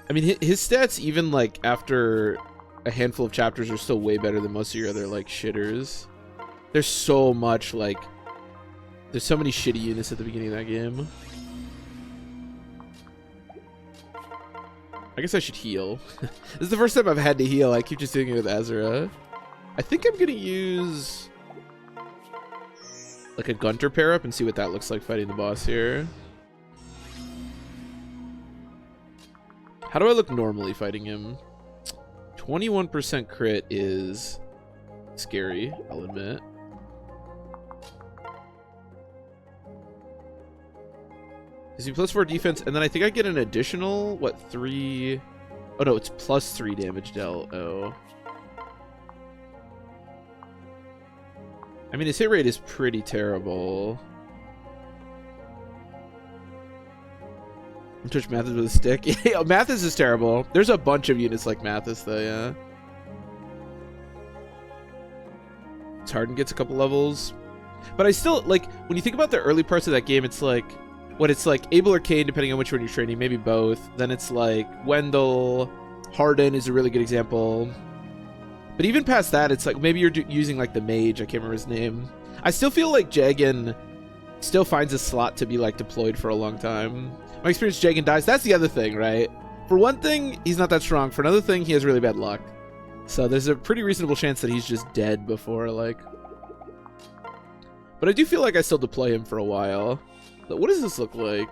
I mean his stats even like after a handful of chapters are still way better than most of your other like shitters. There's so much like, there's so many shitty units at the beginning of that game. I guess I should heal. This is the first time I've had to heal. I keep just doing it with Azura. I think I'm gonna use like a Gunter pair up and see what that looks like fighting the boss here. How do I look normally fighting him? 21% crit is scary, I'll admit. Is he +4 defense? And then I think I get an additional, what, 3? Oh no, it's +3 damage dealt. Oh. I mean, his hit rate is pretty terrible. Touch Mathis with a stick. Yeah, Mathis is terrible. There's a bunch of units like Mathis though, yeah. Harden gets a couple levels. But I still, like, when you think about the early parts of that game, it's like, it's like Abel or Kane, depending on which one you're training, maybe both. Then it's like Wendell, Harden is a really good example. But even past that, it's like, maybe you're using like the mage, I can't remember his name. I still feel like Jagan still finds a slot to be like deployed for a long time. My experience, Jagan dies. That's the other thing, right? For one thing, he's not that strong. For another thing, he has really bad luck. So there's a pretty reasonable chance that he's just dead before, like... But I do feel like I still deploy him for a while. But what does this look like?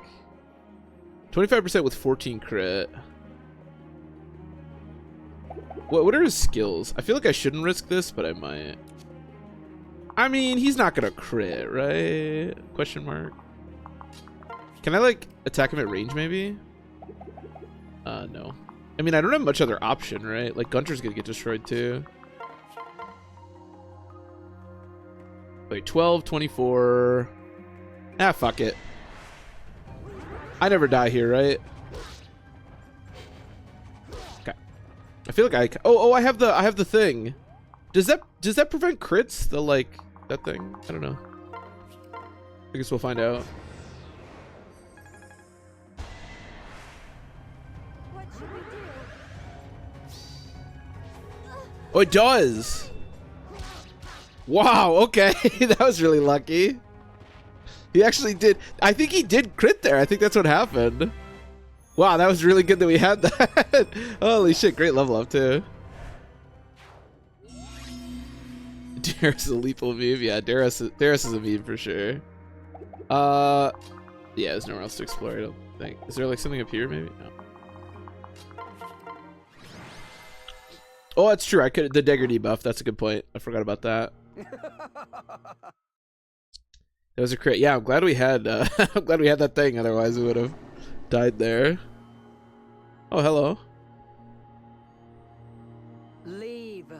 25% with 14 crit. What are his skills? I feel like I shouldn't risk this, but I might. I mean, he's not gonna crit, right? Question mark. Can I, like, attack him at range, maybe? No. I mean, I don't have much other option, right? Like, Gunter's gonna get destroyed, too. Wait, 12, 24... Ah, fuck it. I never die here, right? Okay. I feel like I have the thing. Does that prevent crits? The, like, that thing? I don't know. I guess we'll find out. What should we do? Oh, it does. Wow, okay. That was really lucky. He actually did. I think he did crit there. I think that's what happened. Wow, that was really good that we had that. Holy shit, great level up too. Darius is a lethal meme. Yeah, Darius is a meme for sure. Yeah, there's nowhere else to explore, I don't think. Is there like something up here maybe? No. Oh, that's true. I could the dagger debuff. That's a good point. I forgot about that. That was a crit. Yeah, I'm glad we had I'm glad we had that thing, otherwise we would have died there. Oh, hello. Leave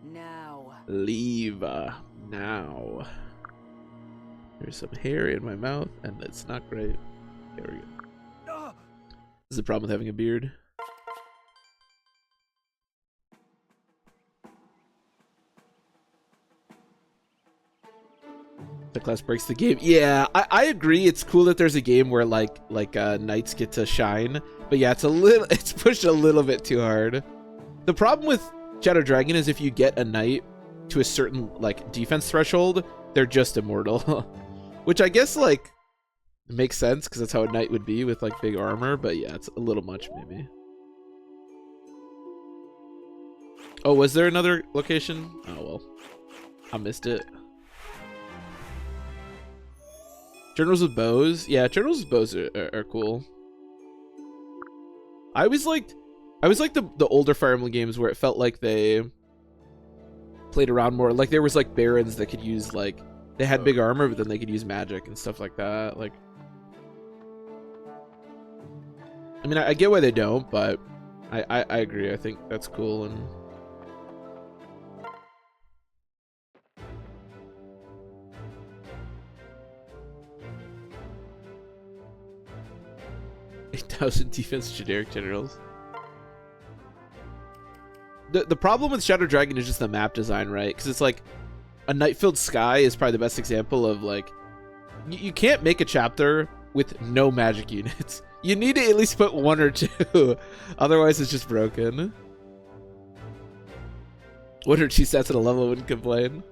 now. Leave now. There's some hair in my mouth and it's not great. There we go. This is the problem with having a beard. The class breaks the game. Yeah, I agree. It's cool that there's a game where like knights get to shine, but yeah, it's pushed a little bit too hard. The problem with Shadow Dragon is if you get a knight to a certain like defense threshold, they're just immortal, which I guess like makes sense because that's how a knight would be with like big armor. But yeah, it's a little much maybe. Oh, was there another location? Oh well, I missed it. Generals with bows? Yeah, generals with bows are cool. I always liked the older Fire Emblem games where it felt like they played around more. Like there was like barons that could use like they had big armor, but then they could use magic and stuff like that. Like, I mean, I get why they don't, but I agree. I think that's cool and. 8,000 defense generic generals. The problem with Shadow Dragon is just the map design, right? Because it's like a night-filled sky is probably the best example of like you can't make a chapter with no magic units. You need to at least put one or two, otherwise it's just broken. One or two stats at a level wouldn't complain.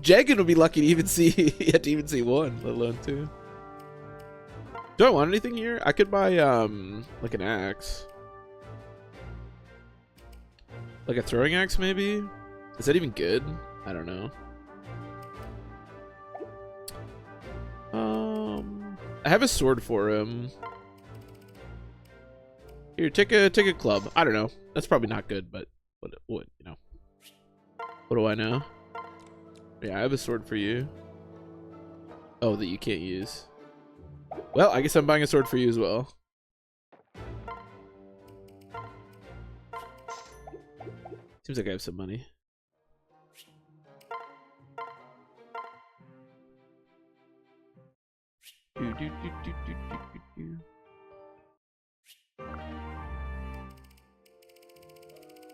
Jagan would be lucky to even see one, let alone two. Do I want anything here? I could buy like an axe. Like a throwing axe maybe? Is that even good? I don't know. I have a sword for him. Here, take a club. I don't know. That's probably not good, but what you know. What do I know? Yeah, I have a sword for you. Oh, that you can't use. Well, I guess I'm buying a sword for you as well. Seems like I have some money.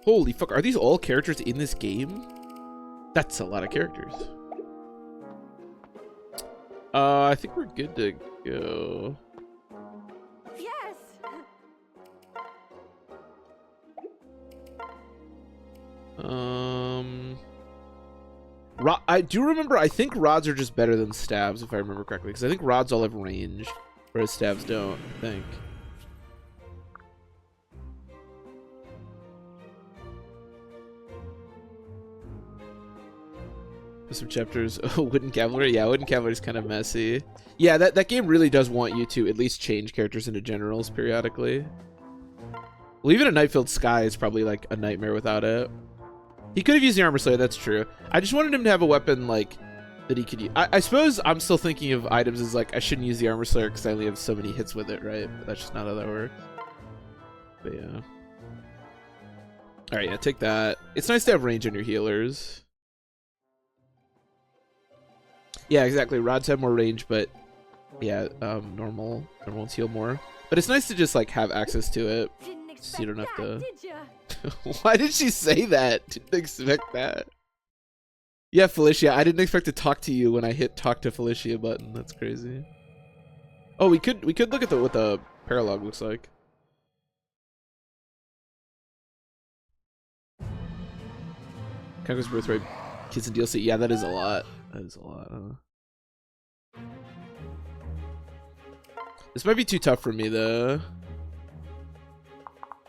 Holy fuck, are these all characters in this game? That's a lot of characters. I think we're good to go. Yes. I do remember, I think rods are just better than stabs, if I remember correctly, because I think rods all have range, whereas stabs don't, I think. Some chapters. Oh, Wooden Cavalry. Yeah, Wooden Cavalry is kind of messy. Yeah, that game really does want you to at least change characters into generals periodically. Well, even a Nightfield Sky is probably like a nightmare without it. He could have used the Armor Slayer, that's true. I just wanted him to have a weapon like that he could use. I suppose I'm still thinking of items as like I shouldn't use the Armor Slayer because I only have so many hits with it, right? But that's just not how that works. But yeah. Alright, yeah, take that. It's nice to have range on your healers. Yeah, exactly. Rods have more range, but yeah, normal ones heal more. But it's nice to just like have access to it, Didn't so you don't have expect to. that, did ya? Why did she say that? Didn't expect that. Yeah, Felicia, I didn't expect to talk to you when I hit talk to Felicia button. That's crazy. Oh, we could look at what the paralog looks like. Conquest Birthright Kids and DLC. Yeah, that is a lot. That is a lot, huh? This might be too tough for me, though.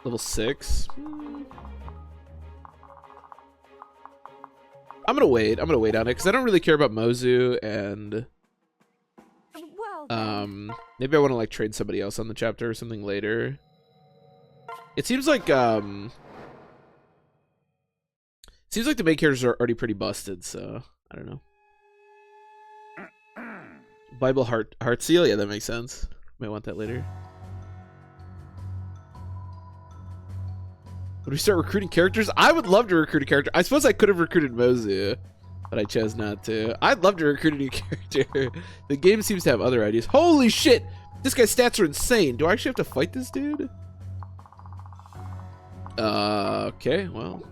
Level 6? I'm gonna wait. I'm gonna wait on it, because I don't really care about Mozu, and... Well, maybe I want to, like, trade somebody else on the chapter or something later. It seems like, seems like the main characters are already pretty busted, so... I don't know. Bible Heart Seal? Yeah, that makes sense. Might want that later. Would we start recruiting characters? I would love to recruit a character. I suppose I could have recruited Mozu, but I chose not to. I'd love to recruit a new character. The game seems to have other ideas. Holy shit! This guy's stats are insane. Do I actually have to fight this dude? Okay, well.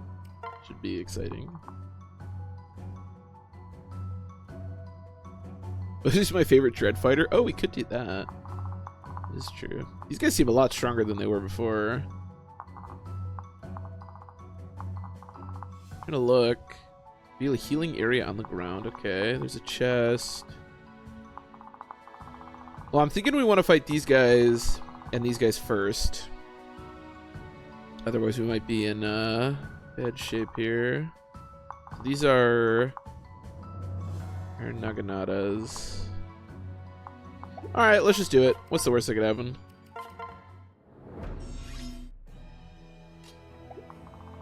Should be exciting. This is my favorite Dread Fighter. Oh, we could do that. This is true. These guys seem a lot stronger than they were before. I'm gonna look. Feel a healing area on the ground. Okay, there's a chest. Well, I'm thinking we want to fight these guys and these guys first. Otherwise, we might be in bad shape here. These are Naganatas. Alright, let's just do it. What's the worst that could happen?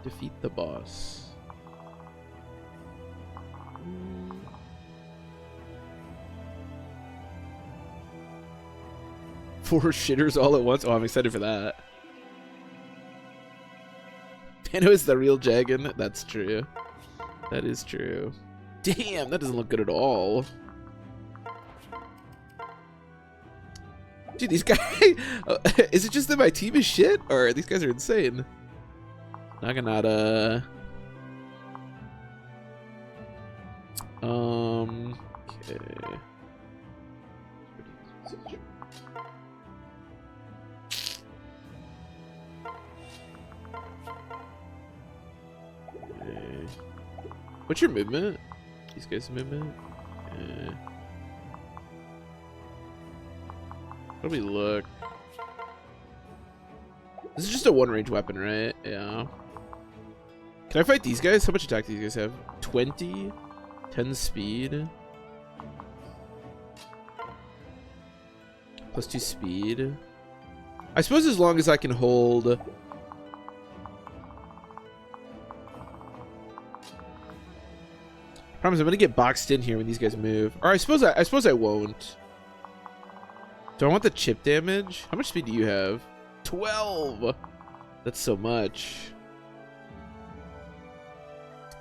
Defeat the boss. Four shitters all at once? Oh, I'm excited for that. Pano is the real Jagan. That's true. That is true. Damn, that doesn't look good at all. Dude, these guys... is it just that my team is shit? Or these guys are insane? Naganata. Okay. What's your movement? These guys' movement? Yeah. How do we look? This is just a one-range weapon, right? Yeah. Can I fight these guys? How much attack do these guys have? 20? 10 speed? Plus 2 speed? I suppose as long as I can hold... Promise, I'm gonna get boxed in here when these guys move. Or I suppose I won't. Do I want the chip damage? How much speed do you have? 12! That's so much.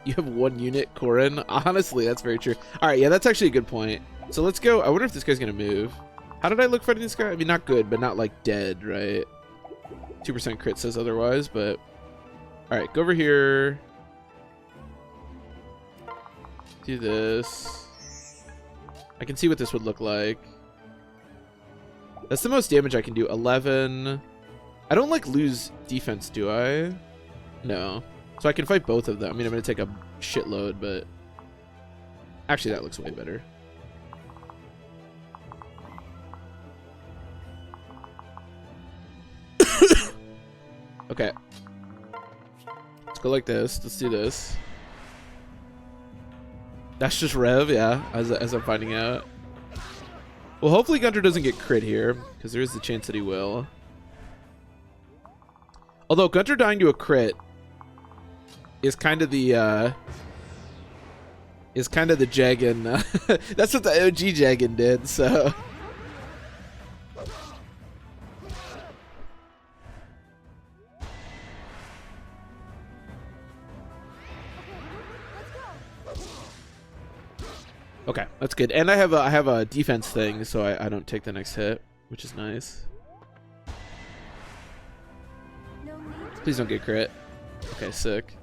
You have 1 unit, Corin? Honestly, that's very true. Alright, yeah, that's actually a good point. So let's go. I wonder if this guy's gonna move. How did I look fighting this guy? I mean, not good, but not like dead, right? 2% crit says otherwise, but All right, go over here. Do this. I can see what this would look like. That's the most damage I can do. 11. I don't like lose defense, do I? No. So I can fight both of them. I mean, I'm going to take a shitload, but actually that looks way better. Okay. Let's go like this. Let's do this. That's just Rev, yeah, as I'm finding out. Well, hopefully Gunter doesn't get crit here, because there is the chance that he will. Although Gunter dying to a crit is kind of the Jaggin. That's what the OG Jaggin did, so. Okay, that's good. And I have a defense thing, so I don't take the next hit, which is nice. No need to Please don't get crit. Okay, sick.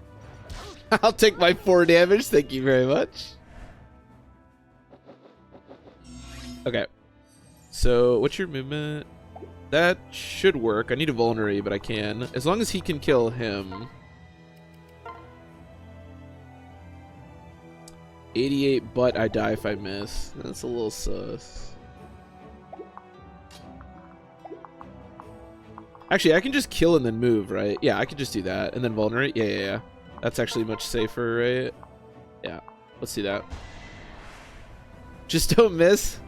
I'll take my 4 damage. Thank you very much. Okay. So, what's your movement? That should work. I need a vulnerary, but I can. As long as he can kill him. 88, but I die if I miss. That's a little sus. Actually, I can just kill and then move, right? Yeah, I can just do that. And then vulnerate. Yeah. That's actually much safer, right? Yeah. Let's do that. Just don't miss.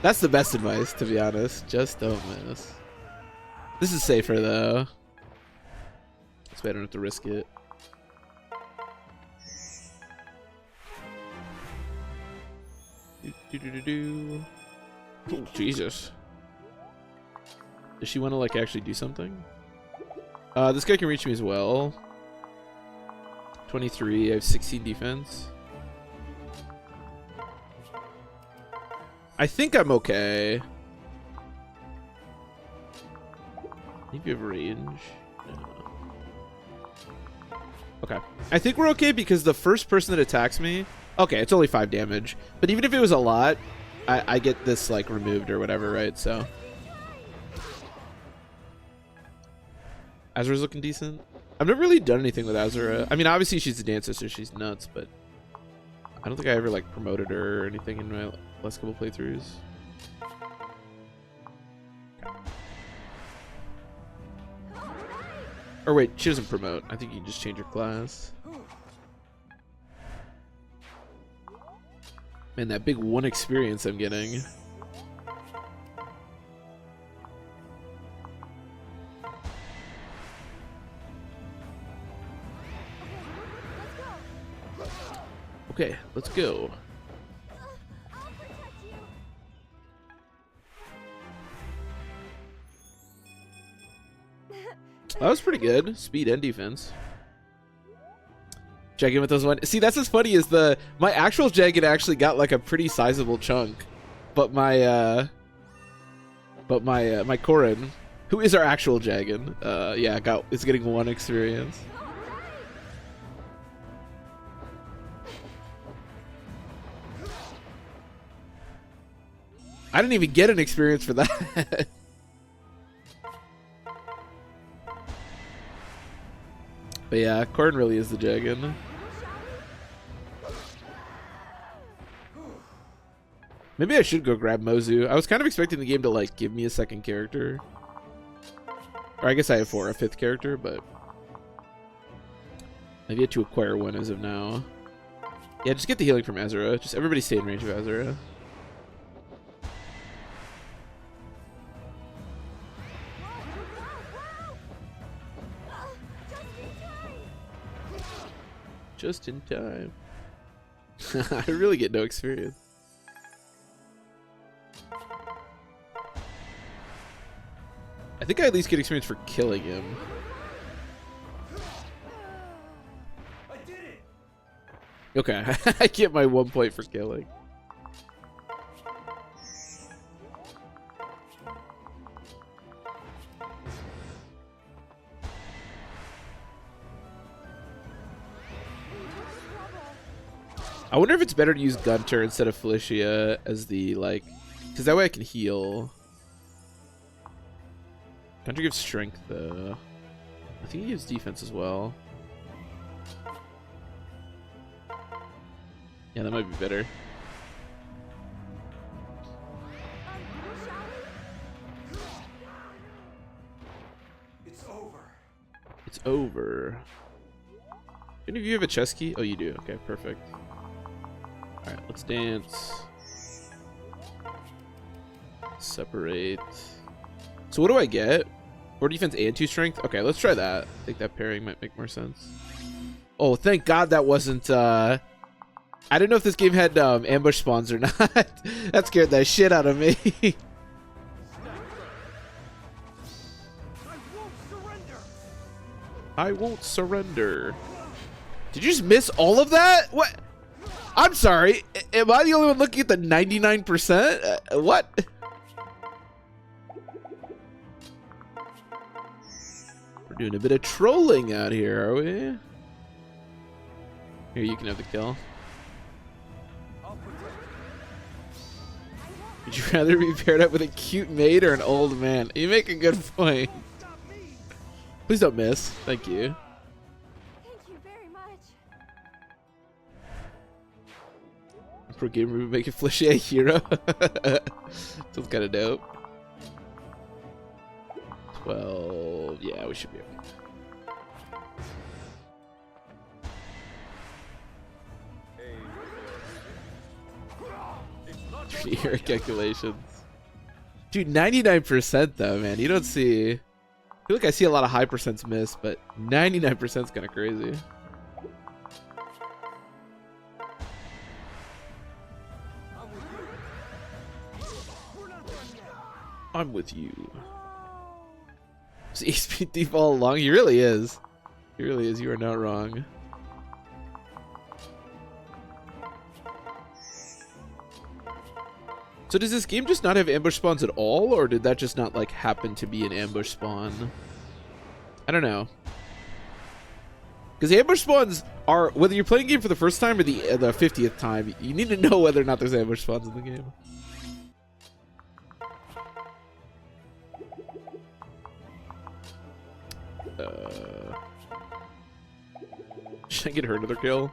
That's the best advice, to be honest. Just don't miss. This is safer, though. This way I don't have to risk it. Oh, Jesus. Does she want to, like, actually do something? This guy can reach me as well. 23. I have 16 defense. I think I'm okay. Maybe you have range. No. Okay. I think we're okay because the first person that attacks me... Okay, it's only 5 damage. But even if it was a lot, I get this, like, removed or whatever, right? So... Azura's looking decent. I've never really done anything with Azura. I mean, obviously she's a dancer, so she's nuts, but... I don't think I ever, like, promoted her or anything in my last couple playthroughs. Or wait, she doesn't promote. I think you can just change her class. Man, that big 1 experience I'm getting. Okay, let's go. I'll protect you. That was pretty good. Speed and defense. Jaggin with those one. See, that's what's funny is my actual Jaggin actually got like a pretty sizable chunk, but my my Corrin, who is our actual Jaggin, yeah, is getting 1 experience. I didn't even get an experience for that. But yeah, Corrin really is the Jaggin. Maybe I should go grab Mozu. I was kind of expecting the game to like give me a second character. Or I guess I have a 5th character, but I've yet to acquire one as of now. Yeah, just get the healing from Azura. Just everybody stay in range of Azura. Just in time. I really get no experience. I think I at least get experience for killing him. I did it. Okay, I get my 1 point for killing. I wonder if it's better to use Gunter instead of Felicia as the, like, because that way I can heal. Gunter gives strength, though. I think he gives defense as well. Yeah, that might be better. Shall we? It's over. It's over. Any of you have a chest key? Oh, you do. Okay, perfect. Alright, let's dance. Separate. So what do I get? 4 defense and 2 strength? Okay, let's try that. I think that pairing might make more sense. Oh, thank God that wasn't, I didn't know if this game had ambush spawns or not. That scared the shit out of me. I won't surrender. Did you just miss all of that? What? I'm sorry. Am I the only one looking at the 99%? What? We're doing a bit of trolling out here, are we? Here, you can have the kill. Would you rather be paired up with a cute maid or an old man? You make a good point. Please don't miss. Thank you. Thank you very much. Pro gamer would make a Felicia a hero. Sounds kind of dope. 12. Yeah, we should be okay. Error calculations. Dude, 99% though, man. You don't see. I feel like I see a lot of high percents miss, but 99% is kind of crazy. I'm with you. Is he speed thief all along? He really is. He really is. You are not wrong. So does this game just not have ambush spawns at all, or did that just not like happen to be an ambush spawn? I don't know. Because the ambush spawns are, whether you're playing a game for the first time or the 50th time, you need to know whether or not there's ambush spawns in the game. Should I get her another kill?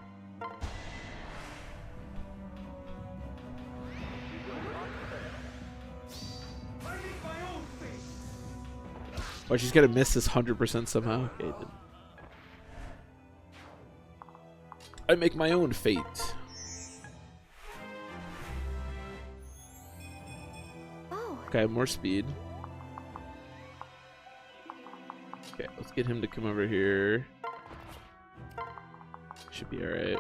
Oh, she's gonna miss this 100% somehow. Okay, then. I make my own fate. Oh. Okay, more speed. Okay, let's get him to come over here. Should be alright.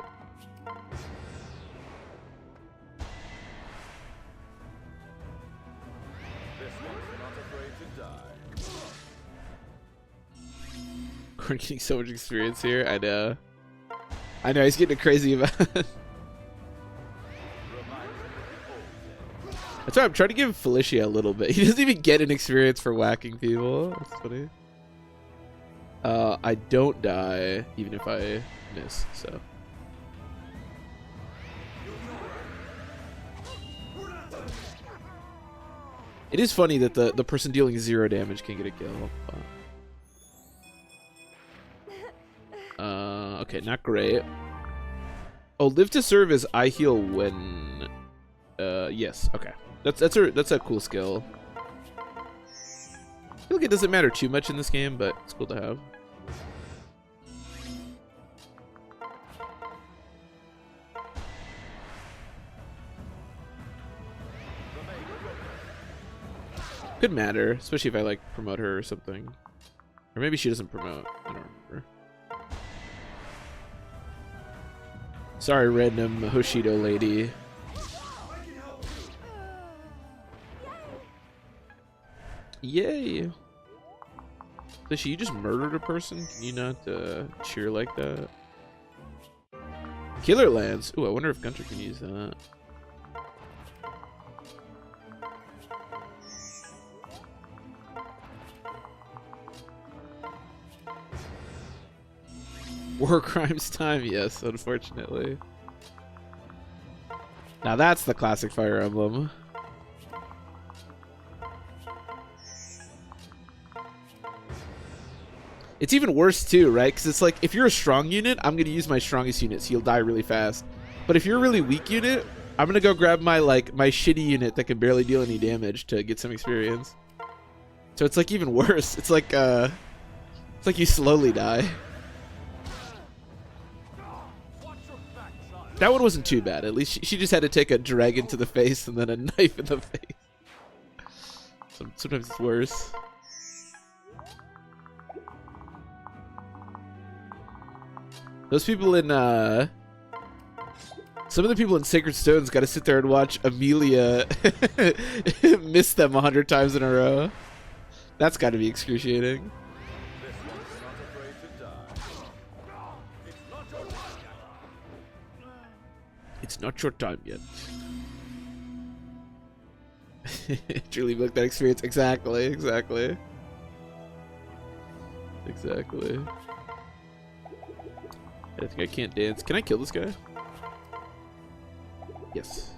We're getting so much experience here. I know. I know, he's getting crazy about it. That's why I'm trying to give Felicia a little bit. He doesn't even get an experience for whacking people. That's funny. I don't die, even if I miss, so. It is funny that the person dealing 0 damage can get a kill. Okay, not great. Oh, live to serve is I heal when. Yes. Okay, that's a cool skill. I feel like it doesn't matter too much in this game, but it's cool to have. Could matter, especially if I like promote her or something. Or maybe she doesn't promote. I don't remember. Sorry, random Hoshido lady. Yay! Felicia, you just murdered a person? Can you not cheer like that? Killer Lance. Ooh, I wonder if Gunter can use that. War crimes time, yes, unfortunately. Now that's the classic Fire Emblem. It's even worse too, right? Because it's like, if you're a strong unit, I'm going to use my strongest unit, so you'll die really fast. But if you're a really weak unit, I'm going to go grab my shitty unit that can barely deal any damage to get some experience. So it's like even worse. It's like you slowly die. That one wasn't too bad. At least she just had to take a dragon to the face and then a knife in the face. Sometimes it's worse. Those people in some of the people in Sacred Stones got to sit there and watch Amelia miss them 100 times in a row. That's got to be excruciating. It's not your time yet. Truly look that experience. Exactly. I think I can't dance. Can I kill this guy? Yes.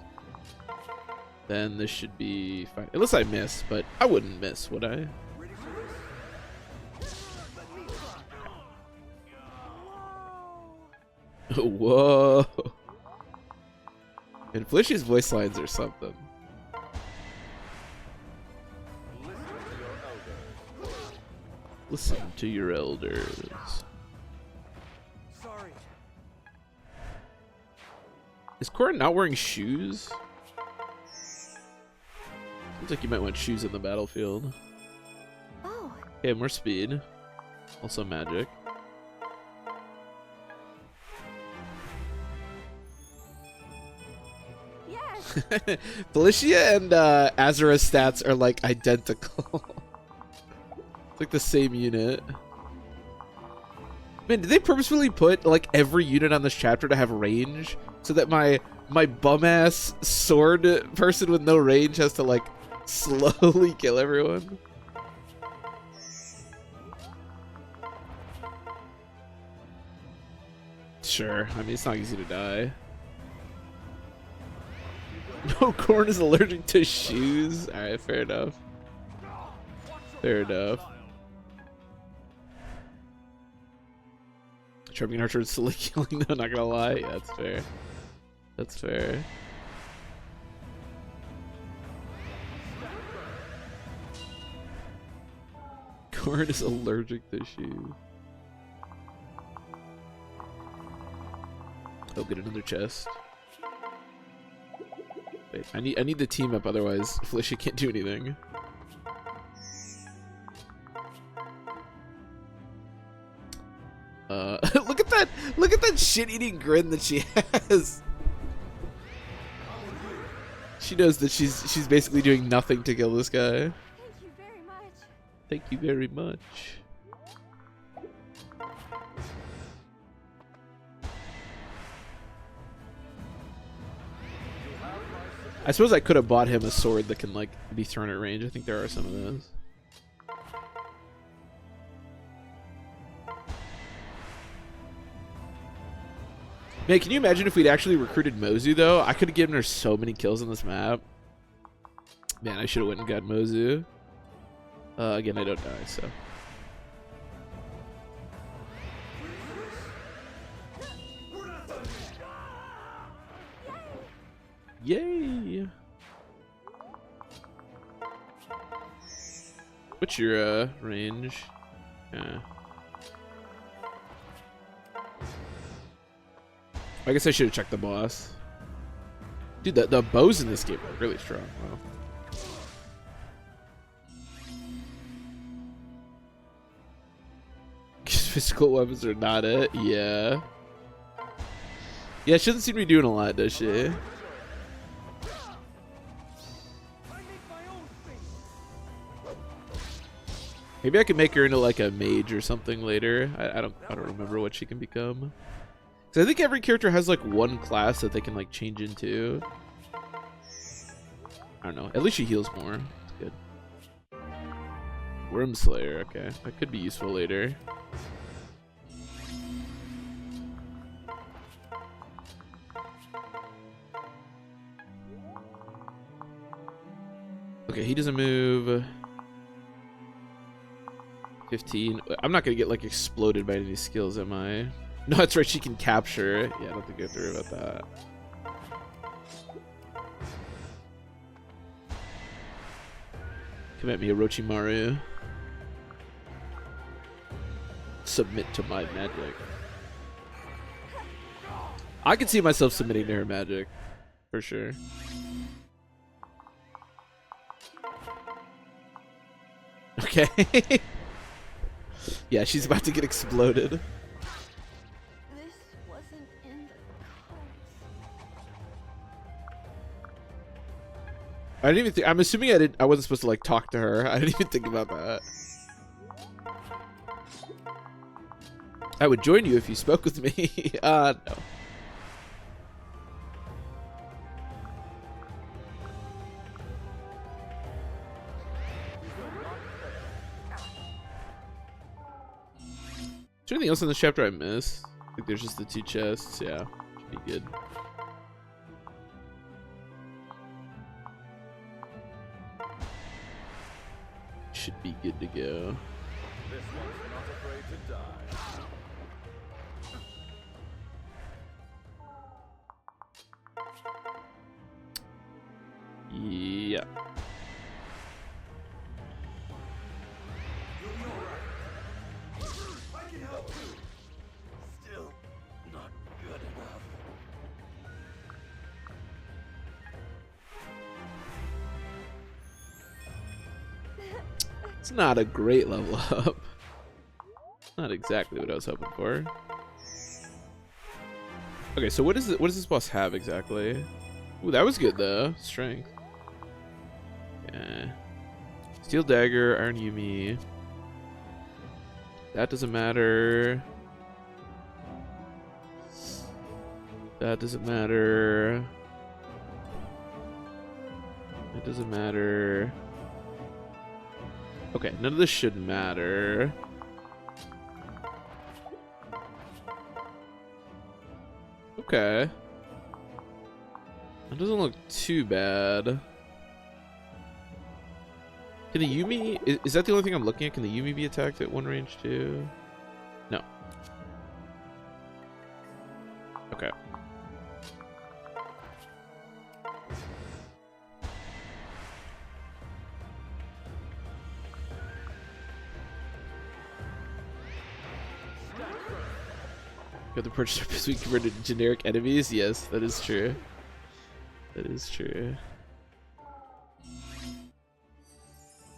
Then this should be fine. Unless I miss, but I wouldn't miss, would I? Whoa. And Felicia's voice lines are something. Listen to your elders. Sorry. Is Cora not wearing shoes? Seems like you might want shoes in the battlefield. Oh. Okay, more speed. Also magic. Yes. Felicia and Azura's stats are like identical. It's like the same unit. Man, did they purposefully put like every unit on this chapter to have range so that my bum ass sword person with no range has to like slowly kill everyone? Sure. I mean, it's not easy to die. No, Corn is allergic to shoes. All right, fair enough. Fair enough. Charming Archer is silly killing though, not gonna lie. Yeah, that's fair. That's fair. Corn is allergic to shoes. Oh, get another chest. Wait, I need the team up, otherwise Felicia can't do anything. Look at that shit-eating grin that she has. She knows that she's basically doing nothing to kill this guy. Thank you very much. Thank you very much. I suppose I could have bought him a sword that can like be thrown at range. I think there are some of those. Man, can you imagine if we'd actually recruited Mozu though? I could have given her so many kills on this map. Man, I should have went and got Mozu. Again, I don't die, so. Yay! What's your range? Yeah. I guess I should have checked the boss. Dude, the bows in this game are really strong. Wow. Physical weapons are not it. Yeah. Yeah, she doesn't seem to be doing a lot, does she? Maybe I could make her into like a mage or something later. I don't remember what she can become. So I think every character has like one class that they can like change into. I don't know. At least she heals more. That's good. Worm Slayer. Okay, that could be useful later. Okay, he doesn't move. 15. I'm not gonna get like exploded by any skills, am I? No, that's right. She can capture. Yeah, I don't think I have to worry about that. Come at me, Orochimaru. Submit to my magic. I can see myself submitting to her magic, for sure. Okay. Yeah, she's about to get exploded. This wasn't in the cards. I didn't even think. I'm assuming I wasn't supposed to like talk to her. I didn't even think about that. I would join you if you spoke with me. No. Is there anything else in this chapter I missed? I think there's just the 2 chests. Yeah, should be good. Should be good to go. This one's not afraid to die. Yeah. You'll be alright. I can help you. Still not good enough. It's not a great level up. Not exactly what I was hoping for. Okay, so what does this boss have exactly? Ooh, that was good though. Strength. Yeah. Steel dagger, iron Yumi. That doesn't matter. That doesn't matter. It doesn't matter. Okay, none of this should matter. Okay. That doesn't look too bad. Can the Yumi... Is that the only thing I'm looking at? Can the Yumi be attacked at 1 range too? No. Okay. Got the purchase purpose we converted to generic enemies? Yes, that is true. That is true.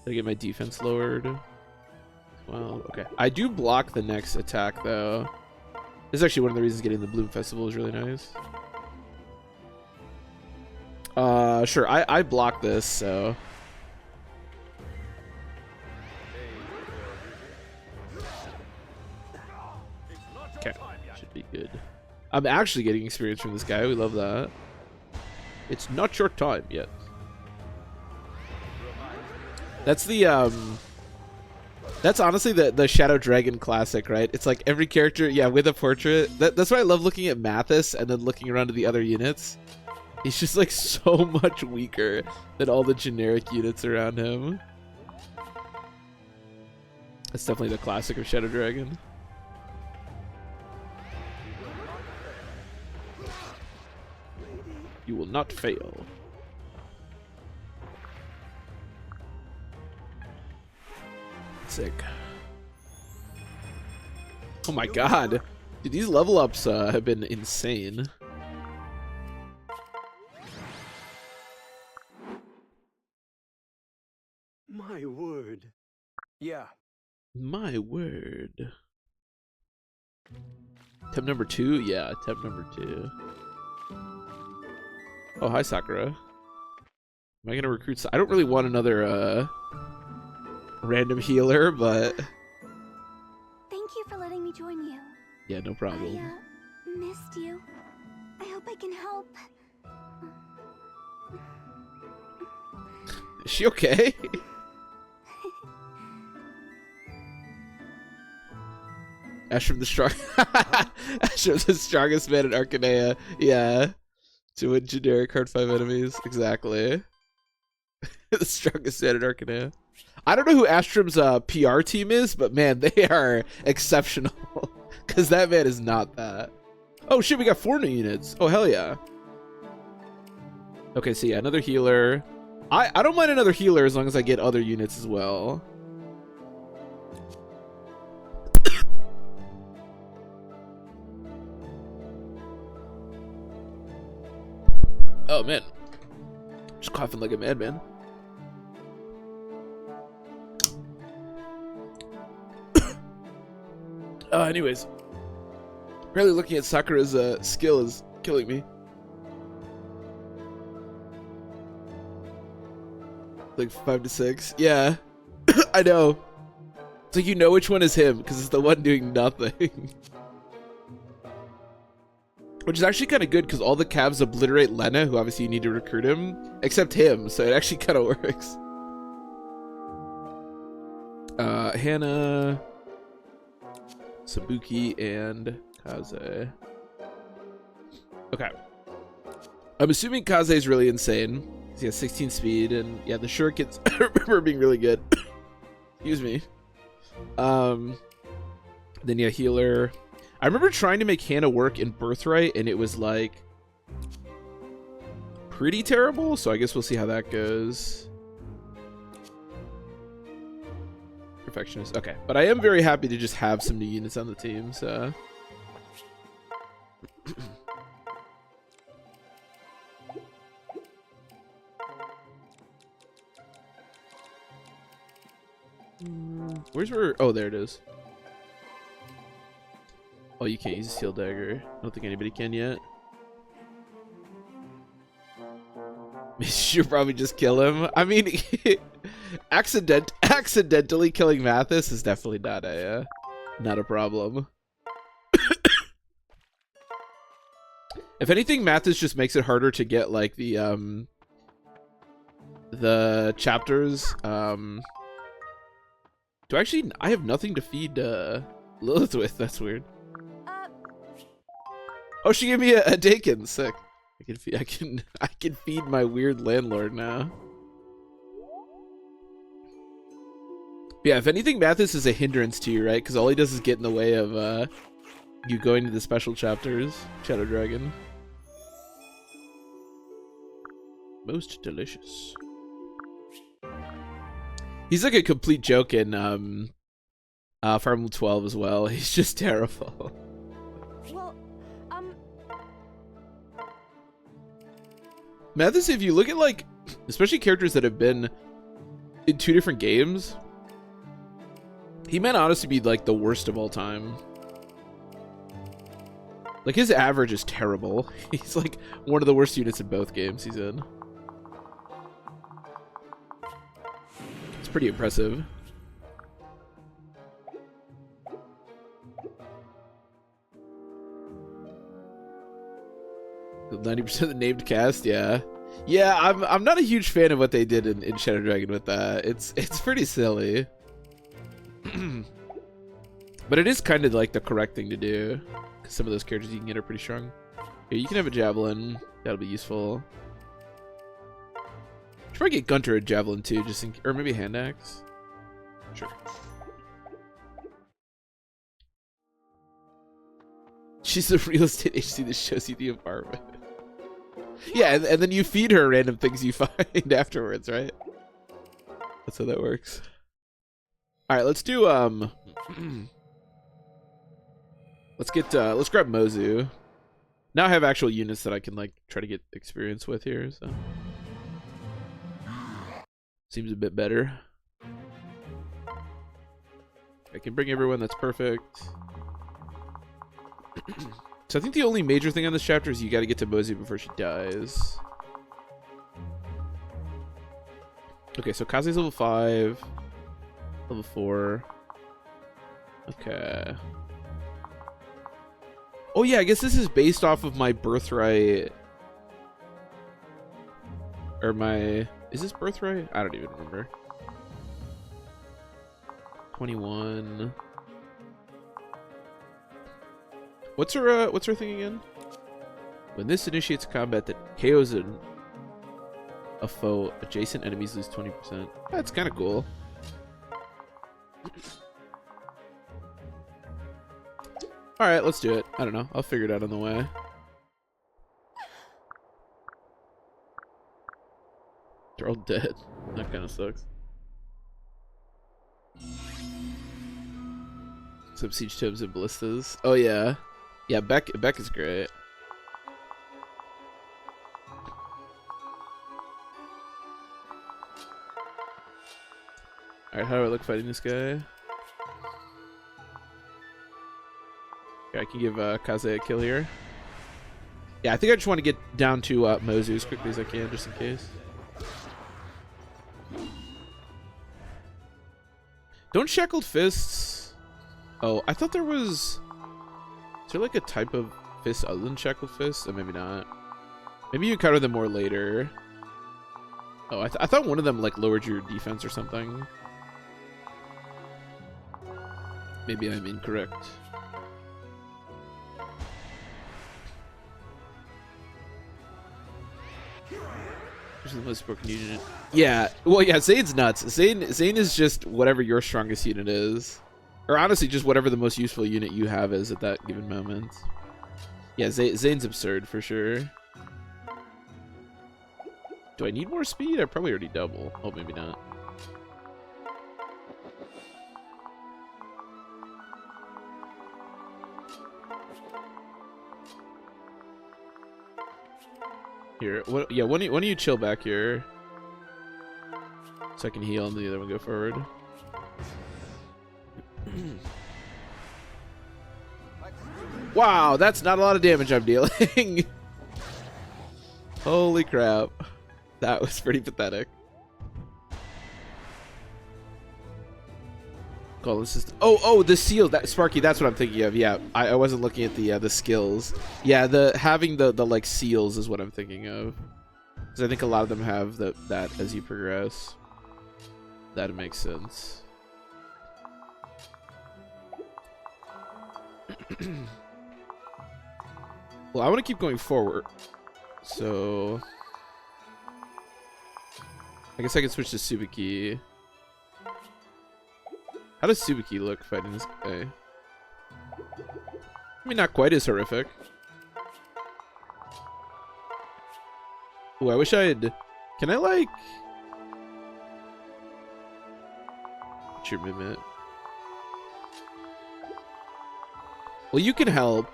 Gotta get my defense lowered. Well, okay. I do block the next attack though. This is actually one of the reasons getting the Bloom Festival is really nice. Sure, I block this, so. Okay, should be good. I'm actually getting experience from this guy. We love that. It's not your time yet. That's the that's honestly the Shadow Dragon classic, right? It's like every character, yeah, with a portrait. That's why I love looking at Mathis and then looking around to the other units. He's just like so much weaker than all the generic units around him. That's definitely the classic of Shadow Dragon. You will not fail. Sick. Oh my god. Dude, these level ups have been insane. My word. Yeah. My word. Temp number 2? Yeah, temp number 2. Oh, hi, Sakura. Am I gonna recruit? I don't really want another random healer, but Thank you for letting me join you. yeah, no problem. I missed you. I hope I can help. Is she okay? Ash from the strong. Ash from the strongest man in Arcanea. Yeah. To win generic hard 5 enemies. Exactly. the strongest man in Arcana. I don't know who Astrum's PR team is, but man, they are exceptional. Because that man is not that. Oh shit, we got 4 new units. Oh hell yeah. Okay, so yeah, another healer. I don't mind another healer as long as I get other units as well. Oh man, just coughing like a madman. Anyways, apparently looking at Sakura's skill is killing me. Like 5 to 6, yeah. I know. It's like you know which one is him because it's the one doing nothing. Which is actually kind of good because all the Cavs obliterate Lena, who obviously you need to recruit him, except him, so it actually kind of works. Hannah, Sabuki, and Kaze. Okay. I'm assuming Kaze is really insane. He has 16 speed, and yeah, the shurikens I remember being really good. Excuse me. Then yeah, healer. I remember trying to make Hannah work in Birthright, and it was like pretty terrible. So I guess we'll see how that goes. Perfectionist. Okay, but I am very happy to just have some new units on the team. So. Where's where? Oh, there it is. Oh, you can't use a steel dagger. I don't think anybody can yet. Should probably just kill him. I mean, accidentally killing Mathis is definitely not a problem. If anything, Mathis just makes it harder to get like the chapters. Do I have nothing to feed Lilith with? That's weird. Oh, she gave me a Dakin. Sick. I can feed my weird landlord now. Yeah, if anything, Mathis is a hindrance to you, right? Because all he does is get in the way of you going to the special chapters. Shadow Dragon. Most delicious. He's like a complete joke in Fire Emblem 12 as well. He's just terrible. Well, Mathis, if you look at like, especially characters that have been in 2 different games, he might honestly be like the worst of all time. Like his average is terrible. He's like one of the worst units in both games he's in. It's pretty impressive. The 90% of the named cast, yeah. Yeah, I'm not a huge fan of what they did in Shadow Dragon with that. It's pretty silly. But it is kind of like the correct thing to do. Because some of those characters you can get are pretty strong. Here, you can have a javelin. That'll be useful. Should probably get Gunter a javelin too, just in, or maybe a hand axe. Sure. She's a real estate agency that shows you the apartment. Yeah, and then you feed her random things you find afterwards, right? That's how that works. All right, let's do let's grab Mozu. Now I have actual units that I can like try to get experience with here, so seems a bit better. I can bring everyone, that's perfect. So I think the only major thing on this chapter is you got to get to Mozu before she dies. Okay, so Kaze's level 5, level 4. Okay. Oh yeah, I guess this is based off of my Birthright. Or my... Is this Birthright? I don't even remember. 21... What's her thing again? When this initiates combat that KOs a a foe, adjacent enemies lose 20%. That's kind of cool. All right, let's do it. I don't know. I'll figure it out on the way. They're all dead. That kind of sucks. Some siege tomes and ballistas. Oh yeah, yeah. Beck is great. All right, how do I look fighting this guy? Okay, I can give Kaze a kill here. Yeah, I think I just want to get down to Mozu as quickly as I can, just in case. Don't shackled fists. Oh, I thought there was. Is there like a type of fist other than shackled fists? Or maybe not. Maybe you encounter them more later. Oh, I thought one of them like lowered your defense or something. Maybe I'm incorrect. Who's the most broken unit? Yeah, well, yeah, Zane's nuts. Zane is just whatever your strongest unit is. Or honestly, just whatever the most useful unit you have is at that given moment. Yeah, Zane's absurd for sure. Do I need more speed? I probably already double. Oh, maybe not. Here, what? Yeah, why don't you chill back here, so I can heal and the other one go forward. Wow, that's not a lot of damage I'm dealing. Holy crap, that was pretty pathetic. Call assist. Oh, the seal. That Sparky. That's what I'm thinking of. Yeah, I wasn't looking at the skills. Yeah, having the like seals is what I'm thinking of. Because I think a lot of them have that as you progress. That makes sense. Well, I want to keep going forward, so I guess I can switch to Subuki. How does Subuki look fighting this guy? I mean, not quite as horrific. Ooh, I wish I had... Can I, like... What's your movement? Well, you can help.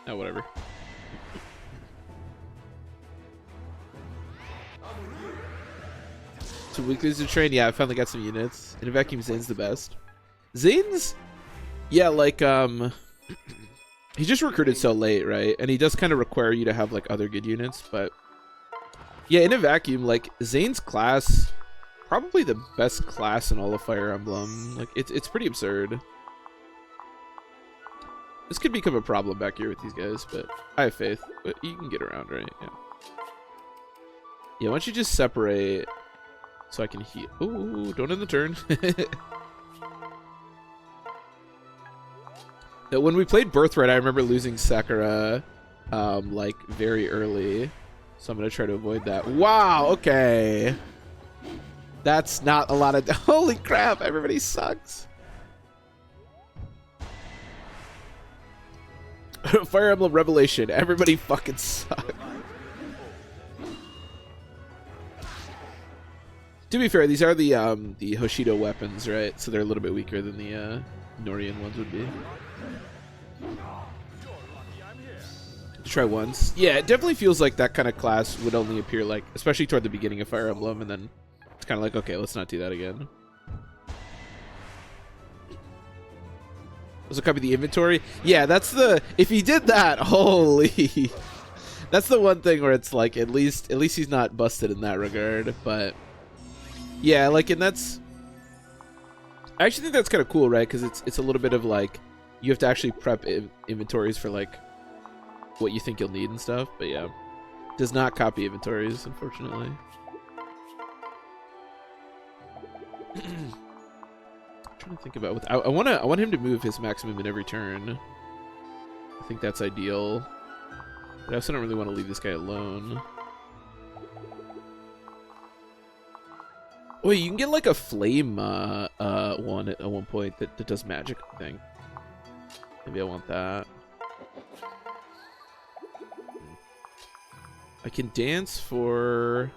Oh, whatever. So weeklies to train? Yeah, I finally got some units. In a vacuum, Zane's the best. Zane's... Yeah, like, he just recruited so late, right? And he does kind of require you to have, like, other good units, but... Yeah, in a vacuum, like, Zane's class... Probably the best class in all of Fire Emblem. Like, it's pretty absurd. This could become a problem back here with these guys, but I have faith. But you can get around, right? Yeah. Yeah, why don't you just separate so I can heal? Ooh, don't end the turn. Now, when we played Birthright, I remember losing Sakura, like, very early. So I'm going to try to avoid that. Wow, okay. That's not a lot of... Holy crap, everybody sucks. Fire Emblem Revelation. Everybody fucking sucks. To be fair, these are the Hoshido weapons, right? So they're a little bit weaker than the Norian ones would be. Try once. Yeah, it definitely feels like that kind of class would only appear, like, especially toward the beginning of Fire Emblem, and then it's kind of like, okay, let's not do that again. Also copy the inventory. Yeah, that's the... If he did that, holy... That's the one thing where it's like, at least he's not busted in that regard, but... Yeah, like, and that's... I actually think that's kind of cool, right? Because it's a little bit of, like, you have to actually prep inventories for, like, what you think you'll need and stuff, but yeah. Does not copy inventories, unfortunately. I'm trying to think about what I want him to move his maximum in every turn. I think that's ideal. But I also don't really want to leave this guy alone. Wait, you can get like a flame one at one point that does magic thing. Maybe I want that. I can dance for...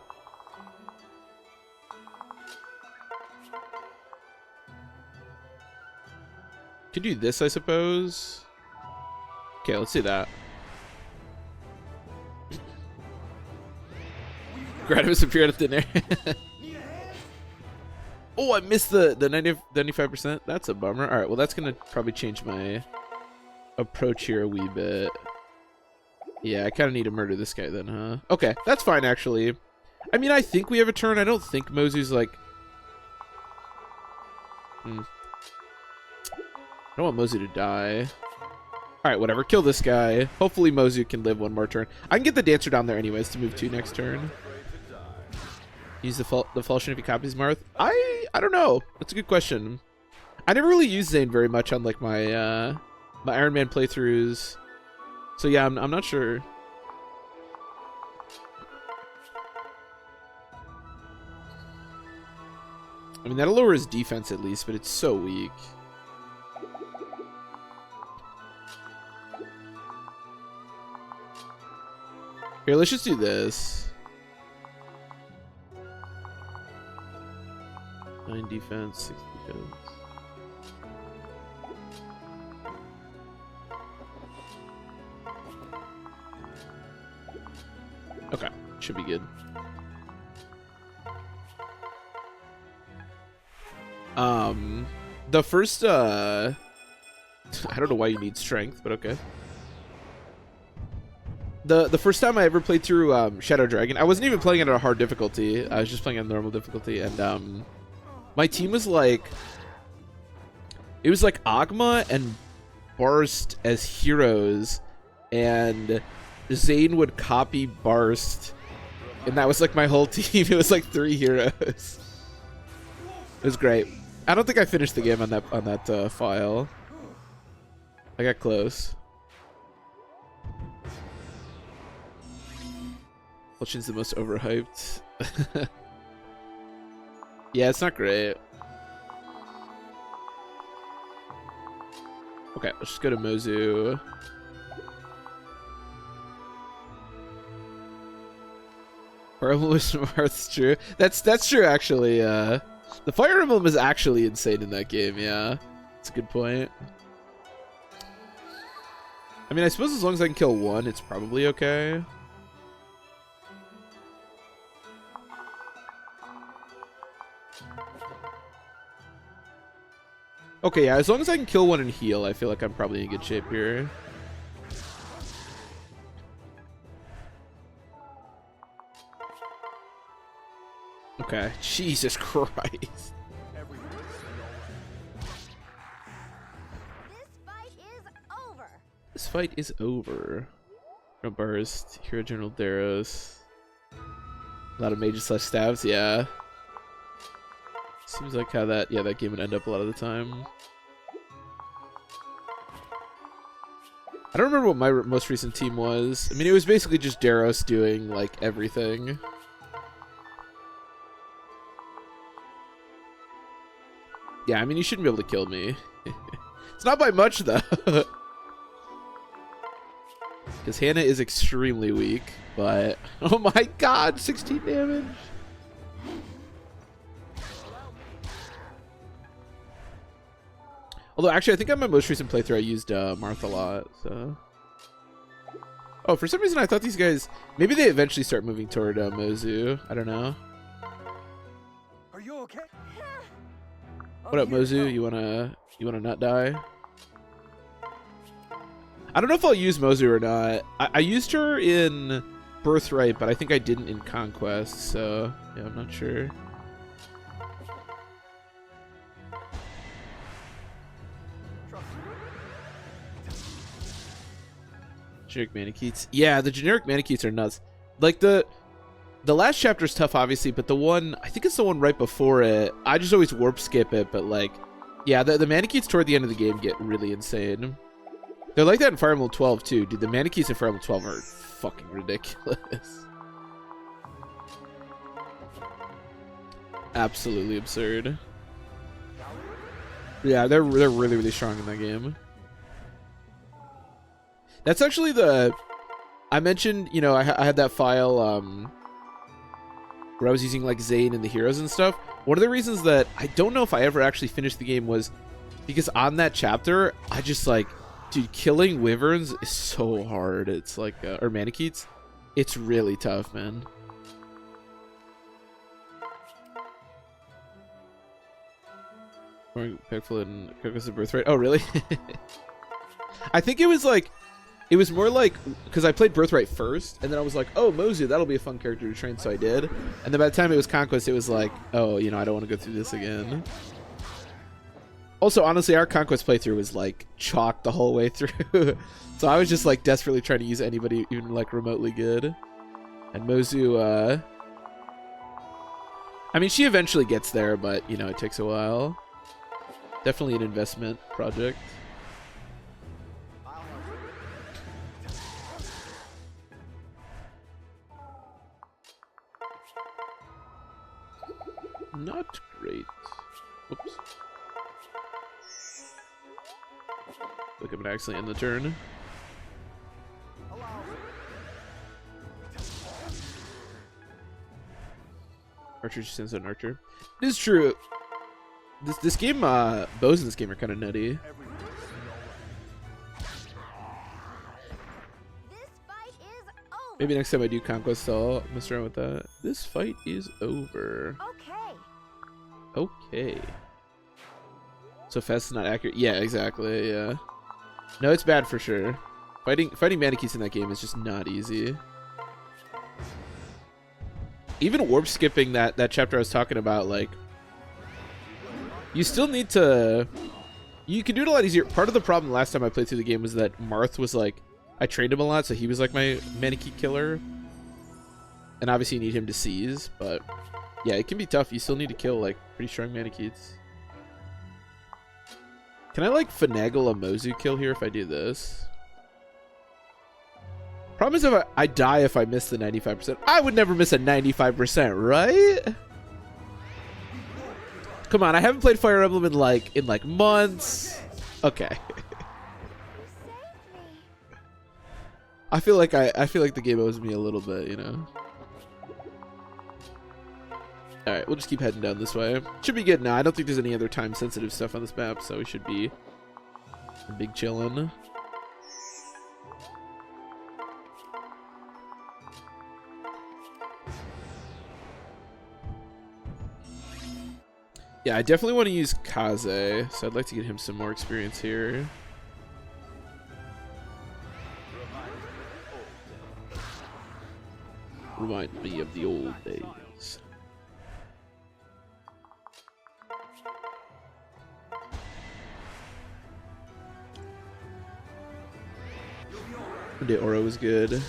Could do this, I suppose. Okay, let's do that. Gradimus appeared at thin air. Oh, I missed the 95%. That's a bummer. All right, well, that's gonna probably change my approach here a wee bit. Yeah, I kind of need to murder this guy then, huh? Okay, that's fine, actually. I mean, I think we have a turn. I don't think Mozu's like... I don't want Mozu to die. Alright, whatever. Kill this guy. Hopefully Mozu can live one more turn. I can get the Dancer down there anyways to move 2 next turn. Use the Falchion if he copies Marth. I don't know. That's a good question. I never really used Zane very much on like my my Iron Man playthroughs. So yeah, I'm not sure. I mean, that'll lower his defense at least, but it's so weak. Here, let's just do this. 9 defense, 6 defense. Okay, should be good. The first, I don't know why you need strength, but okay. The first time I ever played through Shadow Dragon, I wasn't even playing it at a hard difficulty. I was just playing on normal difficulty, and my team was like, it was like Agma and Barst as heroes, and Zane would copy Barst, and that was like my whole team. It was like 3 heroes. It was great. I don't think I finished the game on that file. I got close. Falchion's the most overhyped. Yeah, it's not great. Okay, let's just go to Mozu. Fire Emblem is Marth's true. That's true actually. The Fire Emblem is actually insane in that game, yeah. That's a good point. I mean, I suppose as long as I can kill 1, it's probably okay. Okay, yeah, as long as I can kill 1 and heal, I feel like I'm probably in good shape here. Okay, Jesus Christ. This fight is over. No burst. Hero General Daros. A lot of mages slash stabs, yeah. Seems like how that game would end up a lot of the time. I don't remember what my most recent team was. I mean, it was basically just Daros doing like everything. Yeah, I mean, you shouldn't be able to kill me. It's not by much though. Because Hannah is extremely weak, but oh my god, 16 damage. Although, actually, I think on my most recent playthrough, I used Marth a lot, so... Oh, for some reason, I thought these guys... Maybe they eventually start moving toward Mozu. I don't know. Are you okay? What up, Mozu? You wanna not die? I don't know if I'll use Mozu or not. I used her in Birthright, but I think I didn't in Conquest, so... Yeah, I'm not sure. Generic Manicheets. Yeah, the generic Manicheets are nuts. Like, the last chapter is tough, obviously, but the one... I think it's the one right before it. I just always warp skip it, but, like... Yeah, the Manicheets toward the end of the game get really insane. They're like that in Fire Emblem 12, too. Dude, the Manicheets in Fire Emblem 12 are fucking ridiculous. absolutely absurd. Yeah, they're really really strong in that game. That's actually the I mentioned, you know, I had that file where I was using like Zane and the heroes and stuff. One of the reasons that I don't know if I ever actually finished the game was because on that chapter, I just like, dude, killing wyverns is so hard. It's like, or manikeets, it's really tough, man. Pickful and Conquest Birthright. Oh, really? I think it was like, it was more like, because I played Birthright first, and then I was like, oh, Mozu, that'll be a fun character to train, so I did. And then by the time it was Conquest, it was like, oh, you know, I don't want to go through this again. Also, honestly, our Conquest playthrough was like chalk the whole way through. So I was just like desperately trying to use anybody even like remotely good. And Mozu, I mean, she eventually gets there, but, you know, it takes a while. Definitely an investment project. Not great. Oops. Look, I'm gonna accidentally end the turn. Archer just sends an archer. It is true. This game, bows in this game are kind of nutty. This fight is over. Maybe next time I do Conquest, I'll mess around with that. This fight is over. Okay. Okay. So fast is not accurate. Yeah, exactly. Yeah. No, it's bad for sure. Fighting manikeets in that game is just not easy. Even warp skipping that chapter I was talking about, like, you still need to. You can do it a lot easier. Part of the problem last time I played through the game was that Marth was like, I trained him a lot, so he was like my Manikeet killer. And obviously you need him to seize, but yeah, it can be tough. You still need to kill like pretty strong Manikeets. Can I like finagle a Mozu kill here if I do this? Problem is if I die if I miss the 95%. I would never miss a 95%, right? Come on, I haven't played Fire Emblem in like months. Okay. I feel like the game owes me a little bit, you know. All right, we'll just keep heading down this way. Should be good now. I don't think there's any other time-sensitive stuff on this map, so we should be big chillin'. Yeah, I definitely want to use Kaze, so I'd like to get him some more experience here. Remind me of the old days. The aura was good. The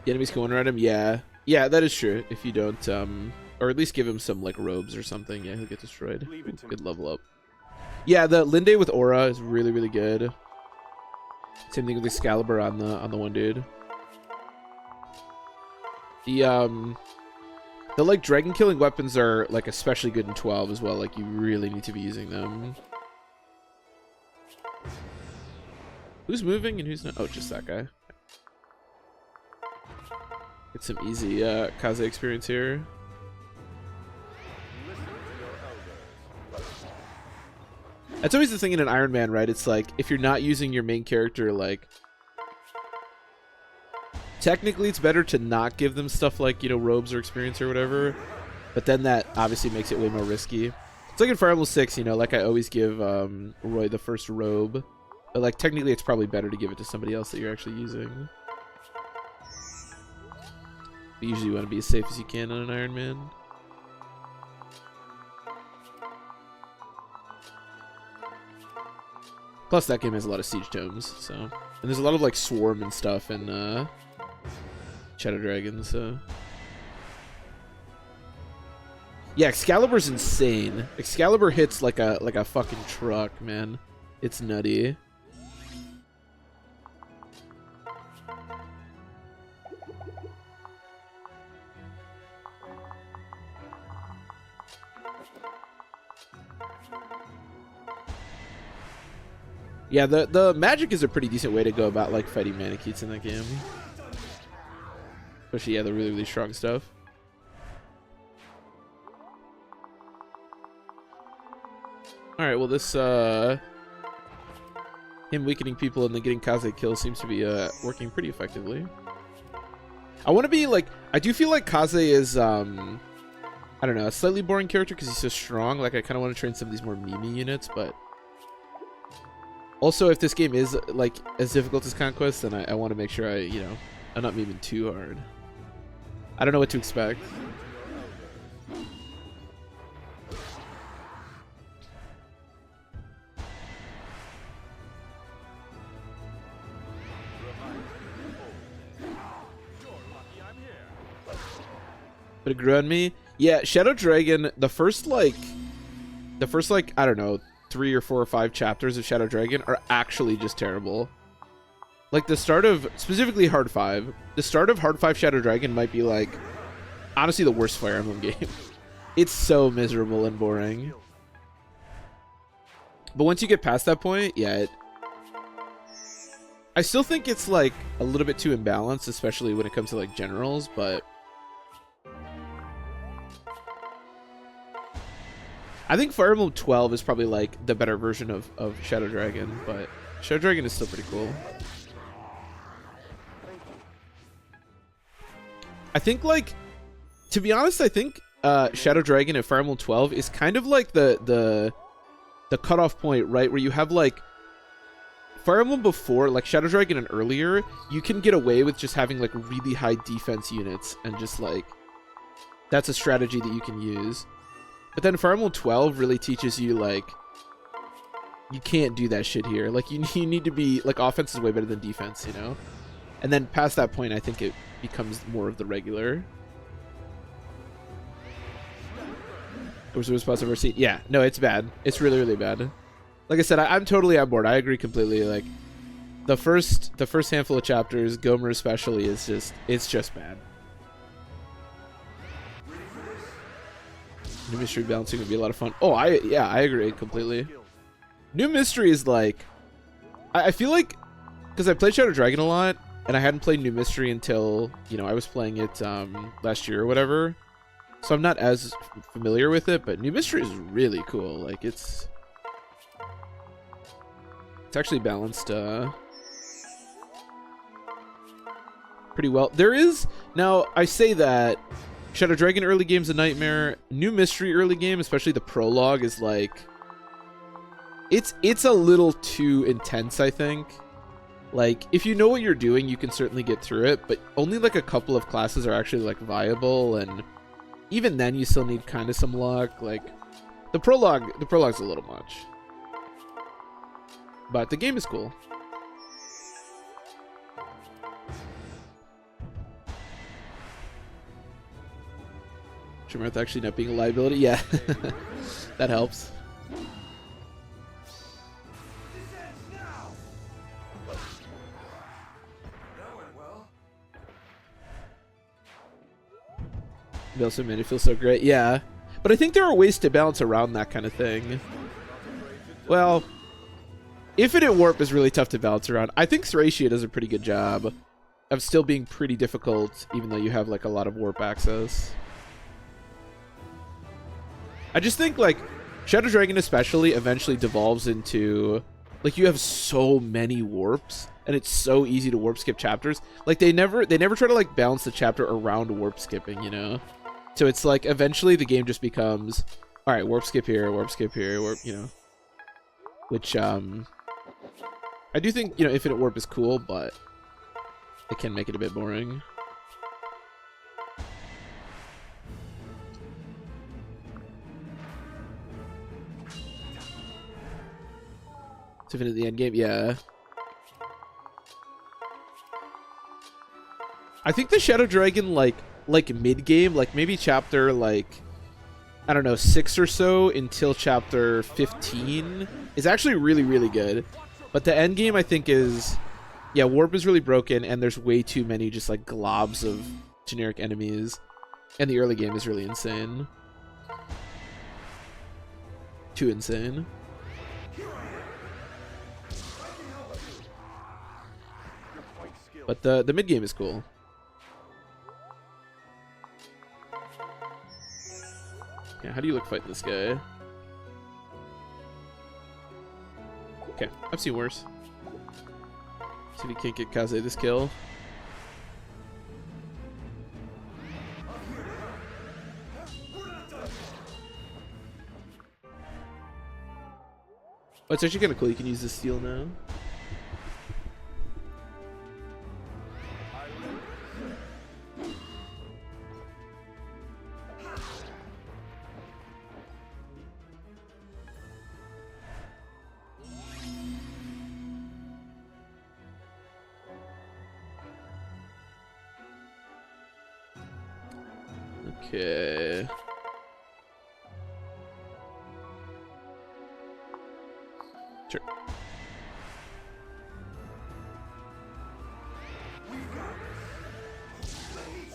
enemies going around him, yeah. Yeah, that is true. If you don't, or at least give him some like robes or something, yeah, he'll get destroyed. Ooh, good level up. Yeah, the Linde with aura is really, really good. Same thing with Excalibur on the one dude. The like dragon killing weapons are like especially good in 12 as well. Like you really need to be using them. Who's moving and who's not? Oh, just that guy. Get some easy Kaze experience here. That's always the thing in an Iron Man, right? It's like if you're not using your main character, like technically it's better to not give them stuff like, you know, robes or experience or whatever, but then that obviously makes it way more risky. It's like in Fire Emblem 6, you know, like I always give Roy the first robe, but like technically it's probably better to give it to somebody else that you're actually using. But usually you want to be as safe as you can on an Iron Man. Plus that game has a lot of siege tomes, so, and there's a lot of like swarm and stuff in Shadow Dragon, so yeah, Excalibur's insane. Excalibur hits like a fucking truck, man. It's nutty. Yeah, the magic is a pretty decent way to go about like fighting Manakits in that game. Especially, yeah, the really, really strong stuff. Alright, well this him weakening people and then getting Kaze kills seems to be working pretty effectively. I want to be like, I do feel like Kaze is I don't know, a slightly boring character because he's so strong. Like I kind of want to train some of these more Mimi units, but also if this game is like as difficult as Conquest, then I want to make sure I'm not memeing too hard. I don't know what to expect. But it grew on me. Yeah, Shadow Dragon, the first like I don't know, 3 or 4 or 5 chapters of Shadow Dragon are actually just terrible. Like the start of, specifically Hard 5, the start of Hard 5 Shadow Dragon might be like, honestly the worst Fire Emblem game. It's so miserable and boring. But once you get past that point, yeah, I still think it's like a little bit too imbalanced, especially when it comes to like generals, but I think Fire Emblem 12 is probably like the better version of Shadow Dragon, but Shadow Dragon is still pretty cool. I think like, to be honest, I think Shadow Dragon and Fire Emblem 12 is kind of like the cutoff point, right? Where you have like Fire Emblem before, like Shadow Dragon and earlier, you can get away with just having like really high defense units and just like, that's a strategy that you can use. But then Fire Emblem 12 really teaches you, like, you can't do that shit here. Like, you need to be, like, offense is way better than defense, you know? And then past that point, I think it becomes more of the regular. Was the response I've ever seen? Yeah, no, it's bad. It's really, really bad. Like I said, I'm totally on board. I agree completely. Like, the first handful of chapters, Gomer especially, is it's just bad. New mystery balancing would be a lot of fun. Oh, yeah, I agree completely. New mystery is like, I feel like, because I played Shadow Dragon a lot, and I hadn't played New Mystery until, I was playing it last year or whatever. So I'm not as familiar with it, but New Mystery is really cool. Like, it's actually balanced pretty well. There is, now, I say that Shadow Dragon early game's a nightmare. New Mystery early game, especially the prologue, is like, it's a little too intense, I think. Like, if you know what you're doing, you can certainly get through it, but only like a couple of classes are actually like viable, and even then you still need kind of some luck. Like, the prologue's a little much. But the game is cool. Shemarth actually not being a liability, yeah. That helps. They also made it feel so great, yeah. But I think there are ways to balance around that kind of thing. Well, Infinite Warp is really tough to balance around. I think Thracia does a pretty good job of still being pretty difficult, even though you have like a lot of warp access. I just think like Shadow Dragon especially eventually devolves into, like, you have so many warps and it's so easy to warp skip chapters. Like they never try to like balance the chapter around warp skipping, you know? So it's like eventually the game just becomes, all right, warp skip here, warp, you know. Which I do think, Infinite Warp is cool, but it can make it a bit boring. It's Infinite the end game, yeah. I think the Shadow Dragon like mid game, like maybe chapter like, I don't know, 6 or so until chapter 15 is actually really, really good. But the end game I think is, yeah, warp is really broken and there's way too many just like globs of generic enemies. And the early game is really insane. Too insane. But the mid game is cool. Yeah, how do you look fighting this guy? Okay, I've seen worse. See if he can't get Kaze this kill. Oh, it's actually kind of cool. You can use the steel now. Okay. Sure.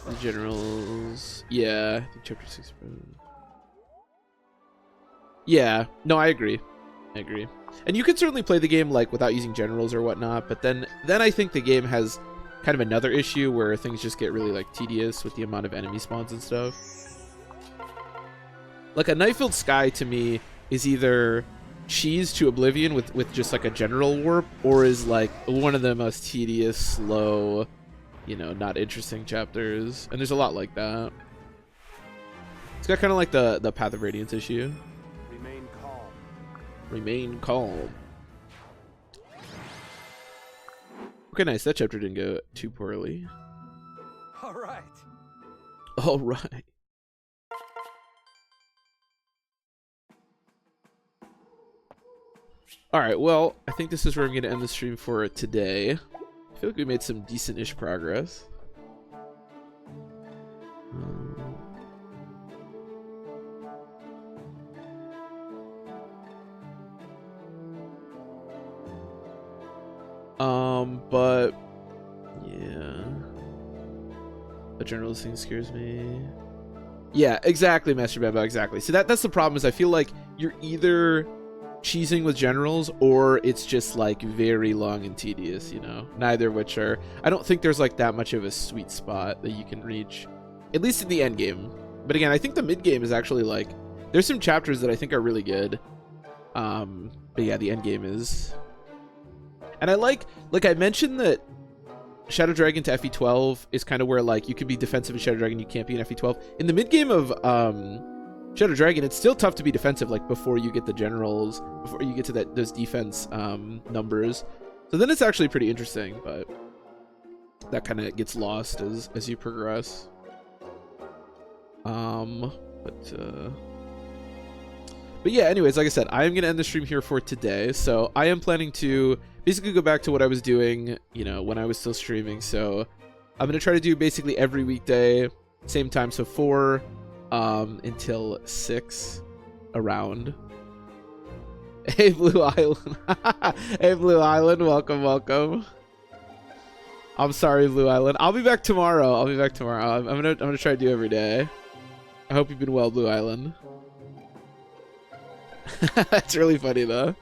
The generals. Yeah, I think chapter 6. Yeah, no, I agree. I agree. And you could certainly play the game like without using generals or whatnot, but then I think the game has kind of another issue where things just get really like tedious with the amount of enemy spawns and stuff. Like a Night-Filled Sky to me is either cheese to oblivion with just like a general warp, or is like one of the most tedious, slow, you know, not interesting chapters. And there's a lot like that. It's got kind of like the Path of Radiance issue. Remain calm. Remain calm. Okay, nice. That chapter didn't go too poorly. All right. All right. All right. Well, I think this is where I'm going to end the stream for today. I feel like we made some decent-ish progress. But yeah, the generalist thing scares me. Yeah, exactly, Master Bamba, exactly. So that's the problem, is I feel like you're either cheesing with generals or it's just like very long and tedious, you know, neither of which are. I don't think there's like that much of a sweet spot that you can reach, at least in the end game. But again, I think the mid game is actually like, there's some chapters that I think are really good, but yeah, the end game is. And I like I mentioned that Shadow Dragon to FE12 is kind of where like you can be defensive in Shadow Dragon, you can't be in FE12. In the mid game of Shadow Dragon, it's still tough to be defensive, like before you get the generals, before you get to those defense numbers. So then it's actually pretty interesting, but that kind of gets lost as you progress. But yeah, anyways, like I said, I am going to end the stream here for today. So I am planning to basically go back to what I was doing, you know, when I was still streaming. So I'm going to try to do basically every weekday, same time. So 4 until 6 around. Hey, Blue Island. Hey, Blue Island. Welcome, welcome. I'm sorry, Blue Island. I'll be back tomorrow. I'm gonna try to do every day. I hope you've been well, Blue Island. That's really funny though.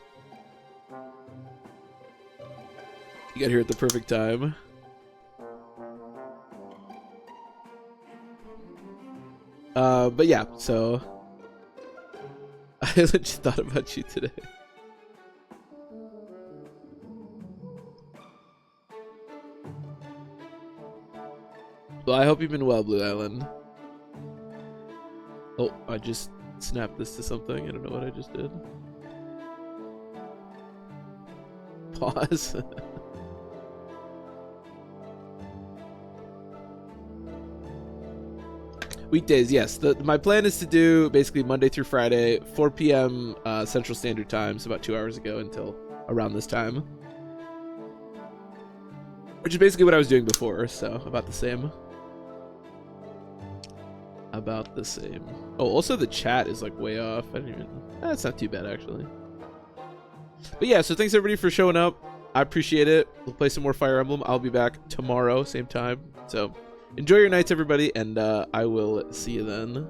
You got here at the perfect time. But yeah, so I just thought about you today. Well, I hope you've been well, Blue Island. Oh, I just snapped this to something. I don't know what I just did. Pause. Weekdays, yes. My plan is to do basically Monday through Friday, 4 p.m. Central Standard Time, so about 2 hours ago until around this time. Which is basically what I was doing before, so about the same. About the same. Oh, also the chat is like way off. I didn't even. That's not too bad actually. But yeah, so thanks everybody for showing up. I appreciate it. We'll play some more Fire Emblem. I'll be back tomorrow, same time. So enjoy your nights, everybody, and I will see you then.